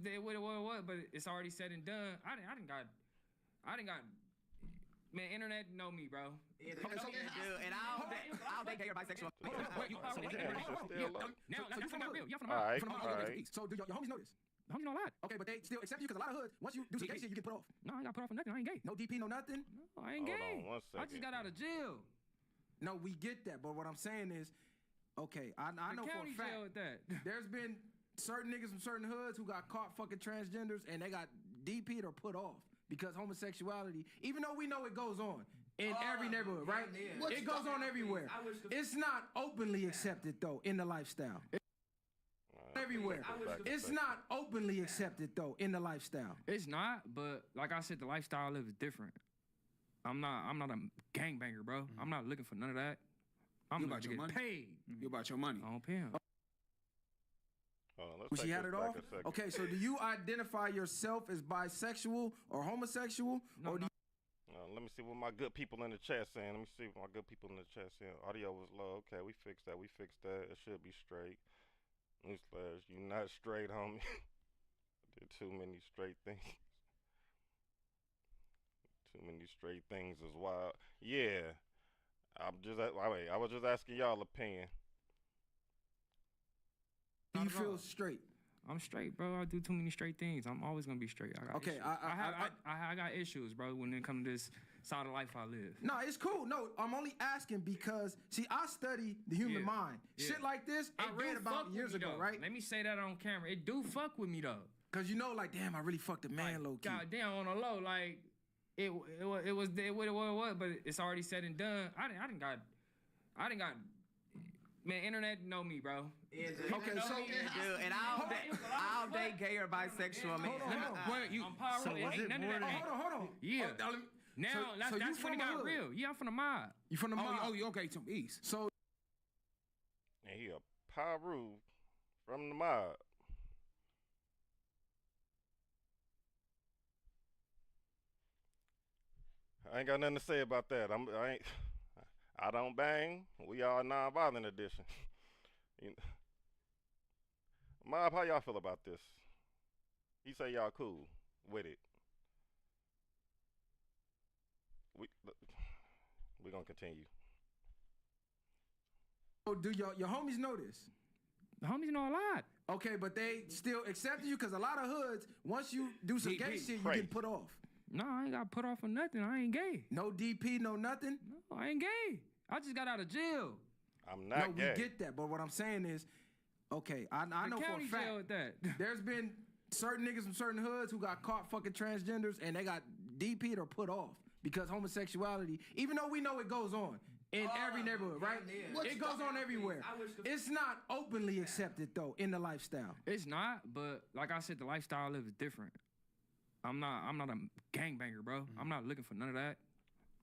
Speaker 10: what it was, but it's already said and done. I didn't got. Man, internet know me, bro.
Speaker 4: And I'll take care of bisexual.
Speaker 10: Now, that's not real. Y'all from
Speaker 2: All right,
Speaker 3: From the
Speaker 2: all
Speaker 3: hood.
Speaker 2: right.
Speaker 3: So do your homies know this?
Speaker 10: the homies know a lot.
Speaker 3: Okay, but they still accept you because a lot of hoods, once you do some gay shit, you get put off.
Speaker 10: No, I ain't got put off for nothing. I ain't gay.
Speaker 3: No DP, no nothing.
Speaker 10: No, I ain't
Speaker 2: Hold
Speaker 10: gay.
Speaker 2: on one
Speaker 10: I just
Speaker 2: second.
Speaker 10: got out of jail.
Speaker 3: No, we get that, but what I'm saying is, okay, I know for a
Speaker 10: county
Speaker 3: fact
Speaker 10: jail with that.
Speaker 3: there's been certain niggas from certain hoods who got caught fucking transgenders and they got DP'd or put off because homosexuality, even though we know it goes on, in every neighborhood, right? It goes on everywhere. It's not openly accepted though in the lifestyle. Everywhere. It's not openly accepted though in the lifestyle.
Speaker 10: It's not, but like I said, the lifestyle I live is different. I'm not a gangbanger, bro. I'm not looking for none of that. I'm about your money. Paid.
Speaker 5: You about your money.
Speaker 10: I don't pay him.
Speaker 3: She had it off? Okay, so do you identify yourself as bisexual or homosexual?
Speaker 10: No,
Speaker 3: or do
Speaker 2: let me see what my good people in the chat saying. Let me see what my good people in the chat saying. Audio was low. Okay, we fixed that. It should be straight. Newsflash, you not straight, homie. Did too many straight things. Too many straight things is wild. Yeah. I was just asking y'all opinion.
Speaker 3: you feel straight?
Speaker 10: I'm straight, bro. I do too many straight things. I'm always gonna be straight. I got issues. I got issues, bro, when it comes to this side of life I live.
Speaker 3: No, it's cool. No, I'm only asking because, see, I study the human mind. Shit like this, I read about years ago, right?
Speaker 10: Let me say that on camera. It do fuck with me, though.
Speaker 3: Cause you know, like, damn, I really fucked a man, low key.
Speaker 10: God damn, on the low, like, it was what it was, but it's already said and done. I didn't got. Man, internet know me, bro.
Speaker 4: Okay, so and all day gay or bisexual, man.
Speaker 3: Hold on.
Speaker 10: Yeah. Now that's when it got real. Yeah, I'm from the mob.
Speaker 3: You from the mob?
Speaker 5: Oh, you okay? From East.
Speaker 3: So.
Speaker 2: And he a Pyru from the mob. I ain't got nothing to say about that. I don't bang. We are non-violent edition. Mob, how y'all feel about this? He say y'all cool with it. We gonna continue.
Speaker 3: Oh, do your homies know this?
Speaker 10: The homies know a lot.
Speaker 3: Okay, but they still accept you because a lot of hoods, once you do some gay shit, you get put off.
Speaker 10: No, I ain't got put off for nothing. I ain't gay.
Speaker 3: No DP, no nothing?
Speaker 10: No, I ain't gay. I just got out of jail.
Speaker 2: I'm not gay.
Speaker 3: No, we get that, but what I'm saying is, okay, I know for a fact
Speaker 10: with that.
Speaker 3: There's been certain niggas from certain hoods who got caught fucking transgenders and they got DP'd or put off because homosexuality, even though we know it goes on in every neighborhood, right? It goes on everywhere. It's not openly accepted though in the lifestyle.
Speaker 10: It's not, but like I said, the lifestyle I live is different. I'm not a gangbanger, bro. I'm not looking for none of that.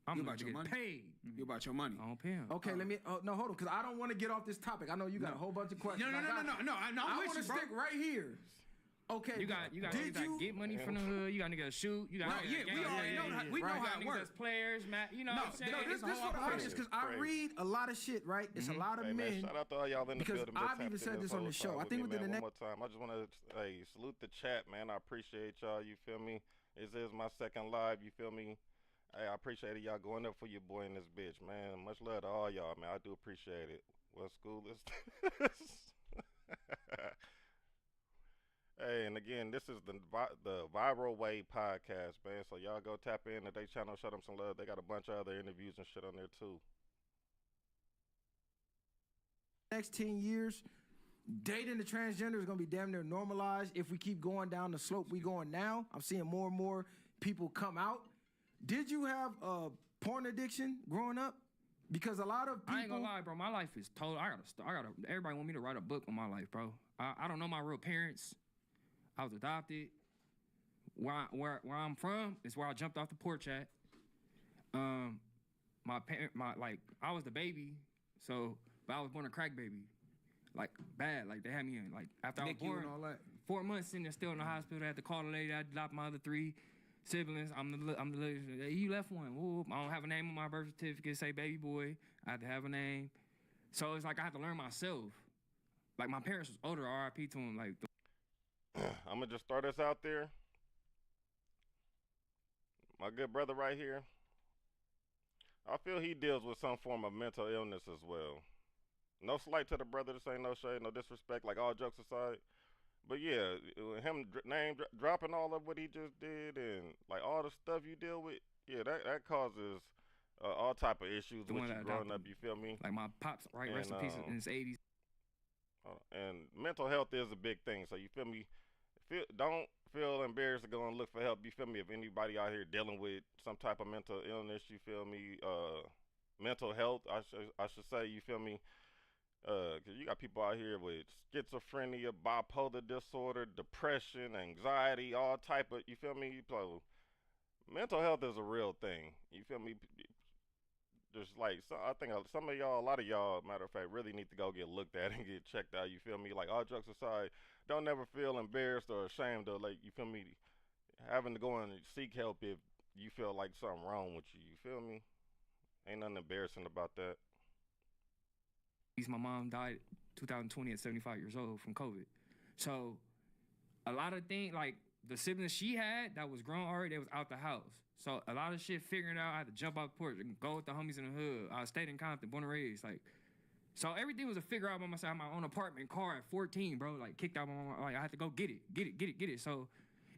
Speaker 10: I'm about your money. Paid.
Speaker 5: You about your money.
Speaker 10: I don't pay him.
Speaker 3: Okay, let me. No, hold on, because I don't want to get off this topic. I know you got a whole bunch of questions.
Speaker 5: No.
Speaker 3: I want to stick right here. Okay.
Speaker 10: You got get money from the hood. You got niggas shoot. You got
Speaker 5: we already know how we know how it works.
Speaker 10: Players, Matt. You know what I'm saying?
Speaker 3: No, this is what I'm asking because I read a lot of shit, right? It's a lot of men.
Speaker 2: Man, shout out to all y'all in the
Speaker 3: because
Speaker 2: building.
Speaker 3: I've even said this on the show. I think within the next.
Speaker 2: One more time, I just want to salute the chat, man. I appreciate y'all. You feel me? This is my second live. You feel me? Hey, I appreciate y'all going up for your boy in this bitch, man. Much love to all y'all, man. I do appreciate it. What school is this? Hey, and again, this is the Viral Way podcast, man. So y'all go tap in to their channel, show them some love. They got a bunch of other interviews and shit on there too.
Speaker 3: Next 10 years, dating the transgender is gonna be damn near normalized. If we keep going down the slope we going now, I'm seeing more and more people come out. Did you have a porn addiction growing up? Because a lot of people.
Speaker 10: I ain't gonna lie, bro. My life is total. I gotta. Everybody want me to write a book on my life, bro. I don't know my real parents. I was adopted. Where I'm from is where I jumped off the porch at. I was the baby, but I was born a crack baby, like bad. Like they had me in after I was born.
Speaker 5: And all that.
Speaker 10: 4 months in there, still in the hospital. I had to call the lady. I adopted my other 3 siblings. I'm the you left one. Whoop. I don't have a name on my birth certificate. Say baby boy. I had to have a name. So it's like I had to learn myself. Like my parents was older. R.I.P. to them. Like.
Speaker 2: I'm gonna just throw this out there. My good brother right here, I feel he deals with some form of mental illness as well. No slight to the brother, this ain't no shade, no disrespect, like all jokes aside. But yeah, him dropping all of what he just did and like all the stuff you deal with, yeah, that causes all type of issues with you growing up, you feel me?
Speaker 10: Like my pops, right, rest in peace, in his 80s.
Speaker 2: And mental health is a big thing, so you feel me? Don't feel embarrassed to go and look for help. You feel me? If anybody out here dealing with some type of mental illness, you feel me? Mental health, I should say. You feel me? Cause you got people out here with schizophrenia, bipolar disorder, depression, anxiety, all type of. You feel me? So mental health is a real thing. You feel me? Just like I think some of y'all, a lot of y'all, matter of fact, really need to go get looked at and get checked out. You feel me? Like all jokes aside, don't never feel embarrassed or ashamed of, like, you feel me, having to go and seek help if you feel like something wrong with you. You feel me? Ain't nothing embarrassing about that.
Speaker 10: My mom died 2020 at 75 years old from COVID. So a lot of things, like the siblings she had that was grown already, they was out the house. So a lot of shit figuring out, I had to jump off the porch and go with the homies in the hood. I stayed in Compton, born and raised. Like, so everything was a figure out by myself. My own apartment, car at 14, bro. Like kicked out my mom. Like I had to go get it. So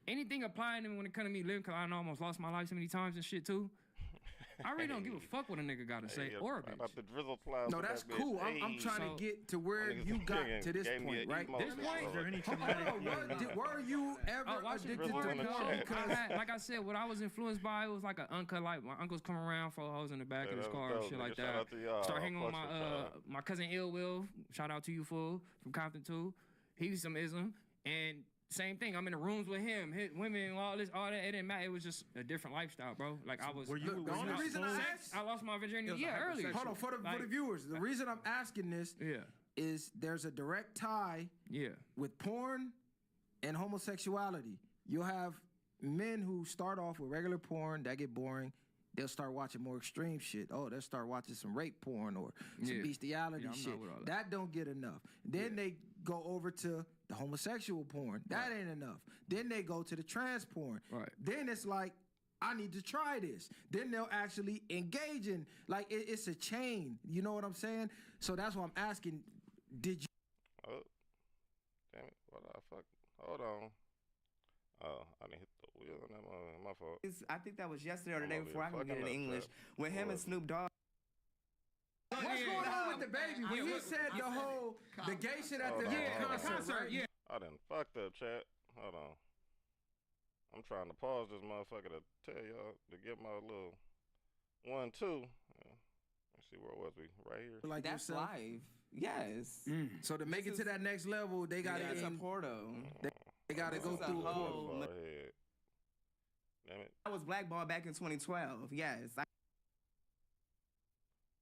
Speaker 10: anything applying to me when it comes to me living, cause I know I almost lost my life so many times and shit too. I really don't give a fuck what a nigga gotta say or a bitch.
Speaker 2: The drizzle clouds.
Speaker 3: No, that's cool. I'm trying to get to where you got to this point, right?
Speaker 10: This point?
Speaker 6: Is there any
Speaker 3: Were you ever addicted to porn?
Speaker 10: Like I said, what I was influenced by, it was like an uncut life. My uncle's coming around, four hoes in the back of his car, shit like that. Start hanging with my cousin Ill Will. Shout out to you, fool, from Compton too. He was some ism, and same thing. I'm in the rooms with him, women, all that. It didn't matter. It was just a different lifestyle, bro. Like I was.
Speaker 3: The only reason I
Speaker 10: lost my virginity. Yeah, earlier.
Speaker 3: Hold on, for the viewers. The reason I'm asking this is there's a direct tie with porn and homosexuality. You'll have men who start off with regular porn that get boring. They'll start watching more extreme shit. Oh, they'll start watching some rape porn or some bestiality shit. That don't get enough. Then they go over to the homosexual porn. That ain't enough. Then they go to the trans porn.
Speaker 10: Right.
Speaker 3: Then it's like, I need to try this. Then they'll actually engage in, like, it's a chain. You know what I'm saying? So that's why I'm asking, did you?
Speaker 2: Oh, damn it. What the fuck? Hold on. Oh, I didn't hit the wheel on that. My fault.
Speaker 4: I think that was yesterday or the day before I could get it in English. With him and Snoop Dogg.
Speaker 3: What's going on with the baby? When you said the gay shit at the concert, right?
Speaker 2: I done fucked up, chat. Hold on. I'm trying to pause this motherfucker to tell y'all to get my little 1, 2. Let's see, where was we? Right here.
Speaker 4: Like that's live. Yes.
Speaker 3: So to make it to that next level, they got to
Speaker 4: in Porto.
Speaker 3: They got to go through a whole.
Speaker 2: Damn it.
Speaker 4: I was blackballed back in 2012. Yes.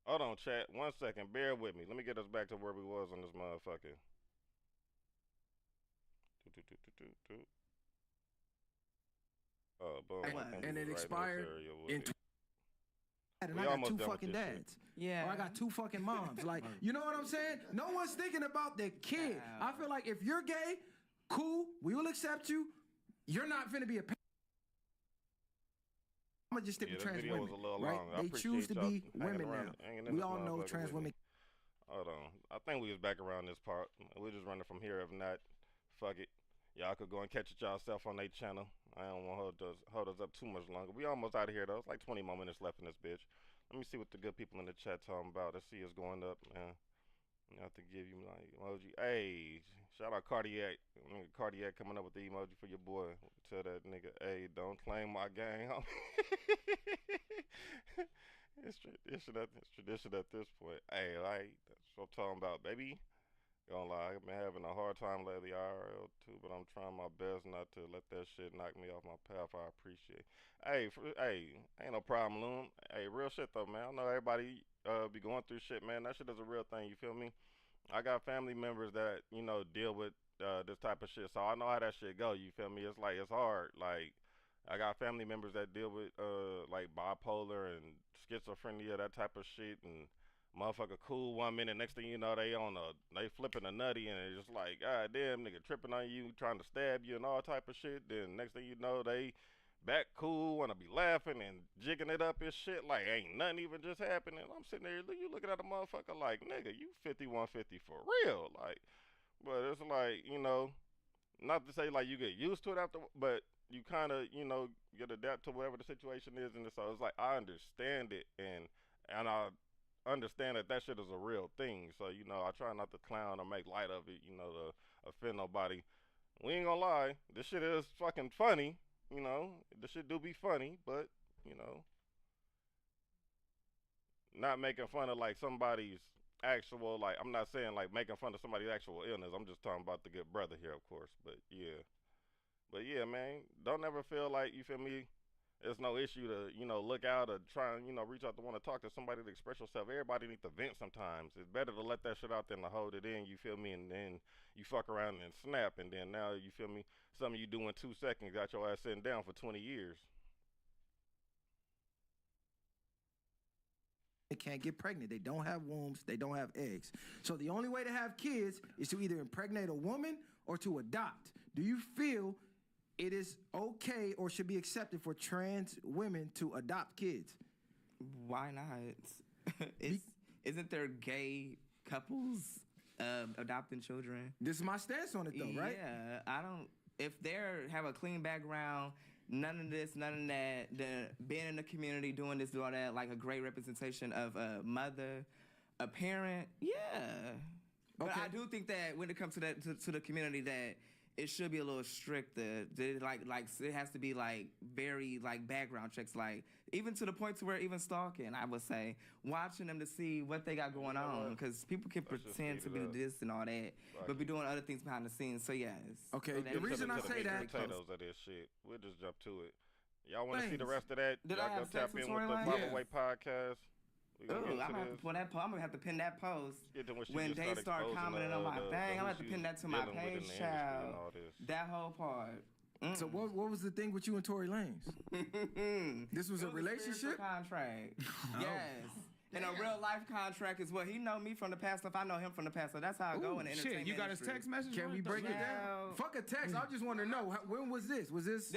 Speaker 2: Hold on, chat. 1 second. Bear with me. Let me get us back to where we was on this motherfucker. Boom.
Speaker 3: And it expired in. And I got 2 fucking dads.
Speaker 4: Yeah.
Speaker 3: Or I got 2 fucking moms. Like, you know what I'm saying? No one's thinking about the kid. I feel like if you're gay, cool, we will accept you. You're not finna be a. I'm gonna just stick with trans women, right? They choose to be women now. We all know trans women.
Speaker 2: Hold on. I think we was back around this part. We're just running from here. If not, fuck it. Y'all could go and catch it yourself on their channel. I don't want to hold us up too much longer. We almost out of here, though. It's like 20 more minutes left in this bitch. Let me see what the good people in the chat talking about. Let's see it's going up, man. I have to give you my emoji. Hey, shout out Cardiac. Cardiac coming up with the emoji for your boy. Tell that nigga, hey, don't claim my gang, homie. It's tradition at this point. Hey, like, that's what I'm talking about, baby. Gonna lie, I've been having a hard time lately, IRL too, but I'm trying my best not to let that shit knock me off my path. I appreciate it. Hey, ain't no problem, Loom. Hey, real shit though, man. I know everybody be going through shit, man. That shit is a real thing, you feel me? I got family members that, you know, deal with this type of shit, so I know how that shit go, you feel me? It's like, it's hard. Like, I got family members that deal with like bipolar and schizophrenia, that type of shit, and motherfucker cool 1 minute, next thing you know they flipping a nutty, and it's just like, god damn, nigga tripping on you, trying to stab you and all type of shit. Then next thing you know they back cool, wanna be laughing and jigging it up and shit like ain't nothing even just happening. I'm sitting there, you looking at a motherfucker like, nigga, you 5150 for real, like. But it's like, you know, not to say like you get used to it after, but you kind of, you know, get adapt to whatever the situation is, and so it's like I understand it, and I understand that shit is a real thing. So, you know, I try not to clown or make light of it, you know, to offend nobody. we ain't gonna lie, this shit is fucking funny. You know, this shit do be funny, but you know, not making fun of like somebody's actual like. I'm not saying like making fun of somebody's actual illness. I'm just talking about the good brother here, of course. But yeah, man, don't ever feel like you feel me. It's no issue to look out or try and reach out to want to talk to somebody to express yourself. Everybody needs to vent sometimes. It's better to let that shit out than to hold it in. You feel me? And then you fuck around and snap, and then now you feel me? Something you do in 2 seconds got your ass sitting down for 20 years.
Speaker 3: They can't get pregnant. They don't have wombs. They don't have eggs. So the only way to have kids is to either impregnate a woman or to adopt. Do you feel it is okay or should be accepted for trans women to adopt kids?
Speaker 4: Why not? Isn't there gay couples adopting children?
Speaker 3: This is my stance on it, though, right?
Speaker 4: Yeah, I don't. If they have a clean background, none of this, none of that, being in the community, doing this, doing that, like a great representation of a mother, a parent, yeah. But I do think that when it comes to that, to the community, that it should be a little stricter. Like it has to be like very like background checks, like even to the point to where even stalking, I would say, watching them to see what they got going on, because people can pretend to be this and all that, but be doing other things behind the scenes. So yes.
Speaker 3: Okay.
Speaker 4: So
Speaker 3: the reason I say that.
Speaker 2: Potatoes of this shit. We'll just jump to it. Y'all want to see the
Speaker 3: Thanks.
Speaker 2: rest of that?
Speaker 4: Did
Speaker 2: Y'all
Speaker 4: I
Speaker 2: go
Speaker 4: have
Speaker 2: tap
Speaker 4: sex
Speaker 2: in
Speaker 4: with
Speaker 2: with the
Speaker 4: Tory
Speaker 2: By
Speaker 4: Lanez?
Speaker 2: the Way podcast.
Speaker 4: Ooh, I'm gonna have to pull that. I'm gonna have to pin that post when they start commenting on my thing. I'm gonna have to pin that to my page, child. That whole part.
Speaker 3: So what was the thing with you and Tory Lanez? This was a relationship
Speaker 4: contract. Yes. And a real life contract is what he know me from the past. If I know him from the past, so that's how I go in the entertainment
Speaker 5: Shit, you got his
Speaker 4: industry.
Speaker 5: text message?
Speaker 3: Can we break it down? Fuck a text. I just want to know when was this? Was this?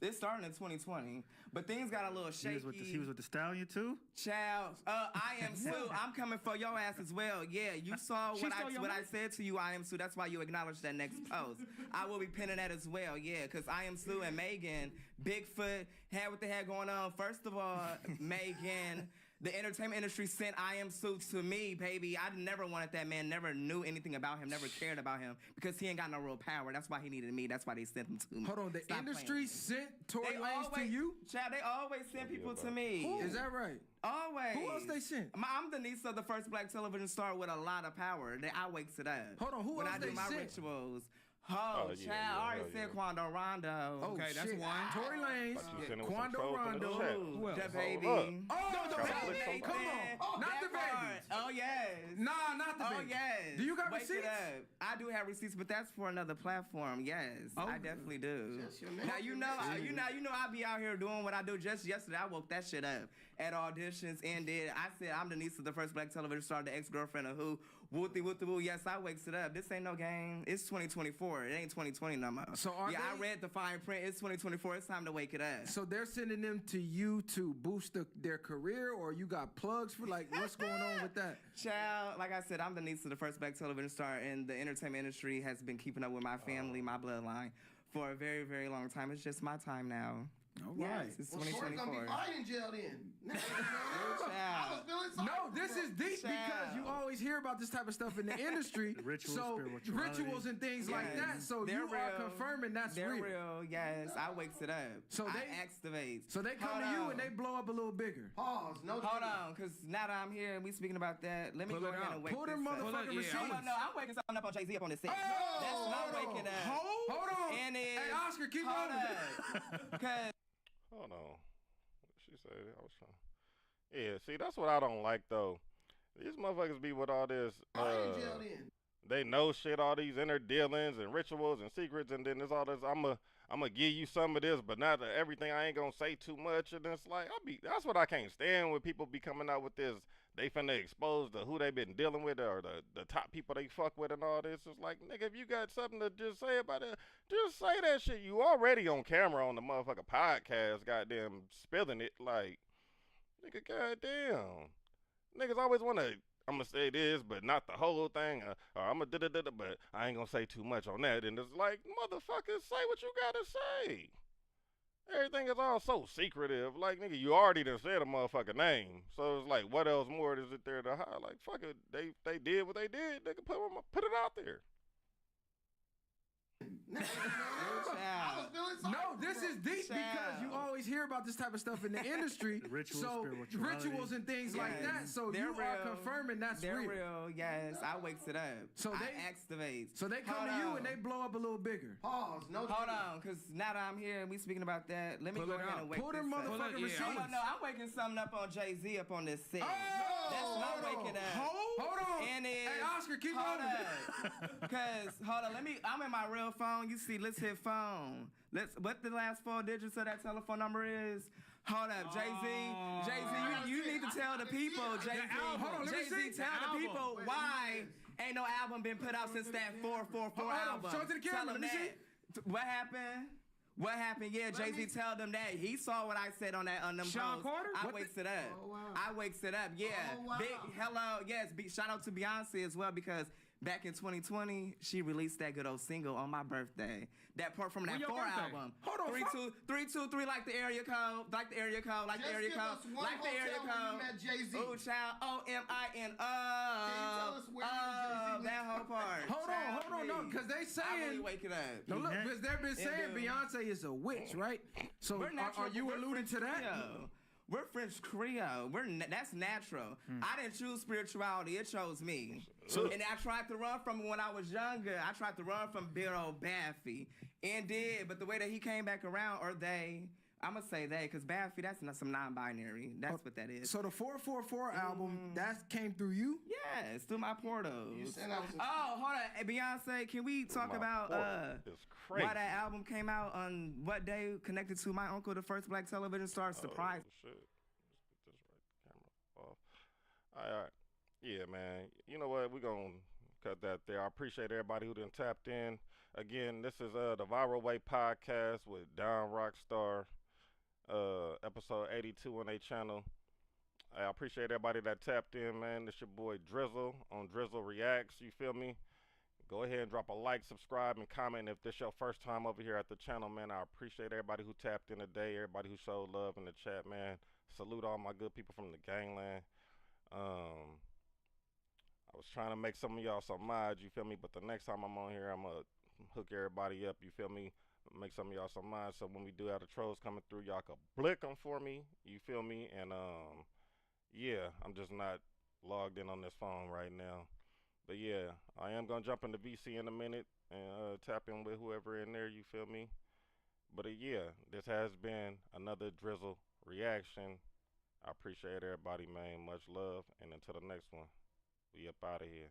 Speaker 4: It started in 2020, but things got a little shaky.
Speaker 6: He was with the Stallion too?
Speaker 4: Child, I am Sue. I'm coming for your ass as well. Yeah, you saw what I said to you, I am Sue. That's why you acknowledged that next post. I will be pinning that as well, yeah, because I am Sue and Megan, Bigfoot, had what they had going on. First of all, Megan, the entertainment industry sent I Am Sue to me, baby. I never wanted that man, never knew anything about him, never cared about him, because he ain't got no real power. That's why he needed me. That's why they sent him to me.
Speaker 3: Hold on, the industry sent Tory Lanez to you?
Speaker 4: Child, they always send people to me.
Speaker 3: Who? Is that right?
Speaker 4: Always.
Speaker 3: Who else they sent?
Speaker 4: I'm the niece of the first black television star with a lot of power. I wakes it up.
Speaker 3: Hold on, who
Speaker 4: when
Speaker 3: else
Speaker 4: I do
Speaker 3: they
Speaker 4: my
Speaker 3: sent?
Speaker 4: rituals. I already said Quando Rondo.
Speaker 3: Oh,
Speaker 5: okay, that's
Speaker 3: shit.
Speaker 5: one.
Speaker 3: Tory Lanez,
Speaker 2: Quando
Speaker 3: Rondo,
Speaker 4: the baby.
Speaker 3: the baby. Come on, not the baby.
Speaker 4: Oh yes.
Speaker 3: Nah, not the baby.
Speaker 4: Oh yes.
Speaker 3: Do you got
Speaker 4: Wake
Speaker 3: receipts?
Speaker 4: it up. I do have receipts, but that's for another platform. Yes, I definitely do. Now you know I be out here doing what I do. Just yesterday, I woke that shit up at auditions and did. I said I'm the niece of the first black television star, the ex-girlfriend of who. Wooty wooty woo. Yes, I wakes it up. This ain't no game. It's 2024. It ain't 2020 no more.
Speaker 3: So
Speaker 4: I read the fine print. It's 2024. It's time to wake it up.
Speaker 3: So they're sending them to you to boost their career, or you got plugs for like what's going on with that?
Speaker 4: Child, like I said, I'm the niece of the first black television star, and the entertainment industry has been keeping up with my family, my bloodline, for a very, very long time. It's just my time now.
Speaker 3: All right.
Speaker 4: Yes, it's
Speaker 7: Well, Shorty
Speaker 4: 2024.
Speaker 7: gonna be fine in jail then. I was feeling sorry.
Speaker 3: No, this is deep because you always hear about this type of stuff in the industry. Rituals and things like that. So you are confirming that's
Speaker 4: real.
Speaker 3: real.
Speaker 4: Yes, I wakes it up.
Speaker 3: So
Speaker 4: I activates.
Speaker 3: So they come to you and they blow up a little bigger.
Speaker 7: Pause. No.
Speaker 4: Hold on, because now that I'm here and we speaking about that, let me go ahead and wake
Speaker 3: Pull
Speaker 4: this
Speaker 3: them
Speaker 4: up.
Speaker 3: motherfucking receipts.
Speaker 4: No, I'm waking something up on Jay-Z up on the set. That's what I'm waking up.
Speaker 3: Hold on.
Speaker 4: And
Speaker 3: hey, Oscar, keep rolling.
Speaker 4: Because
Speaker 2: hold on. What she said? I was trying. Yeah, see, that's what I don't like though. These motherfuckers be with all this. They know shit, all these inner dealings and rituals and secrets, and then there's all this. I'ma give you some of this, but not everything. I ain't gonna say too much, and it's like that's what I can't stand when people be coming out with this. They finna expose to who they been dealing with or the top people they fuck with and all this. It's like, nigga, if you got something to just say about it, just say that shit. You already on camera on the motherfucking podcast, goddamn, spilling it. Like, nigga, goddamn. Niggas always wanna, I'ma say this, but not the whole thing. Or I'ma da-da-da-da, but I ain't gonna say too much on that. And it's like, motherfucker, say what you gotta say. Everything is all so secretive. Like, nigga, you already done said a motherfucking name. So it's like, what else more is it there to hide? Like, fuck it. They did what they did. They can put it out there.
Speaker 3: about this type of stuff in the industry. Rituals and things like that. So
Speaker 4: they're
Speaker 3: you are confirming that's
Speaker 4: they're real. Yes, I wakes it up.
Speaker 3: So
Speaker 4: I activates.
Speaker 3: So they come to you and they blow up a little bigger.
Speaker 7: Pause. No.
Speaker 4: Hold on, because now that I'm here and we speaking about that, let me go ahead and wake
Speaker 3: Pull
Speaker 4: this
Speaker 3: them
Speaker 4: up.
Speaker 3: motherfucking receipts.
Speaker 4: No, I'm waking something up on Jay-Z up on this set. That's what I'm waking up.
Speaker 3: Hold on.
Speaker 4: And
Speaker 3: hey, Oscar, keep
Speaker 4: hold
Speaker 3: moving.
Speaker 4: Cause hold on, I'm in my real phone. You see, let's hit phone. What the last 4 digits of that telephone number is? Hold up, Jay-Z, you need to tell the people, Jay-Z, tell the people why ain't no album been put out since that 444 album.
Speaker 3: Show it to the camera. Let me see.
Speaker 4: What happened? What happened? Yeah, Jay-Z tell them that. He saw what I said on them
Speaker 10: Sean
Speaker 4: posts.
Speaker 10: Carter?
Speaker 4: I wakes it up.
Speaker 7: Oh, wow.
Speaker 4: I wakes it up. Yeah.
Speaker 7: Oh, wow.
Speaker 4: Big hello. Yes. Shout out to Beyonce as well because back in 2020 she released that good old single on my birthday. That part from that 4 album.
Speaker 3: Hold on.
Speaker 4: 323 like the area code. Like the area code. Like the area code. Like the area code.
Speaker 7: Met Jay-Z.
Speaker 4: Ooh, child. OMINO.
Speaker 7: Can you tell us where you Jay-Z
Speaker 4: that whole part.
Speaker 3: Hold on, no, because they saying.
Speaker 4: I really wake it up.
Speaker 3: No, look, because they've been saying Beyonce is a witch, right? So are you alluding to that?
Speaker 4: We're French Creole. That's natural. I didn't choose spirituality. It chose me. And I tried to run from when I was younger. I tried to run from Bill Baffy. And did. But the way that he came back around, or they, I'm going to say they, because Baffy, that's not some non-binary. That's what that is.
Speaker 3: So the 444 album, that came through you?
Speaker 4: Yes, through my portals.
Speaker 7: You said that was
Speaker 4: hold on. Hey, Beyonce, can we talk about why that album came out on what day connected to my uncle, the first black television star? Surprise.
Speaker 2: Shit. Just right camera off. All right. Yeah, man. You know what? We're going to cut that there. I appreciate everybody who done tapped in. Again, this is the Viral Way podcast with Don Rockstar, episode 82 on their channel. I appreciate everybody that tapped in, man. This your boy Drizzle on DrizzleReacts. You feel me? Go ahead and drop a like, subscribe, and comment if this your first time over here at the channel, man. I appreciate everybody who tapped in today, everybody who showed love in the chat, man. Salute all my good people from the gangland. I was trying to make some of y'all some mods, you feel me? But the next time I'm on here, I'm going to hook everybody up, you feel me? Make some of y'all some mods so when we do have the trolls coming through, y'all can blick them for me, you feel me? And, yeah, I'm just not logged in on this phone right now. But yeah, I am going to jump into VC in a minute and tap in with whoever in there, you feel me? But yeah, this has been another Drizzle reaction. I appreciate everybody, man. Much love. And until the next one, we up out of here.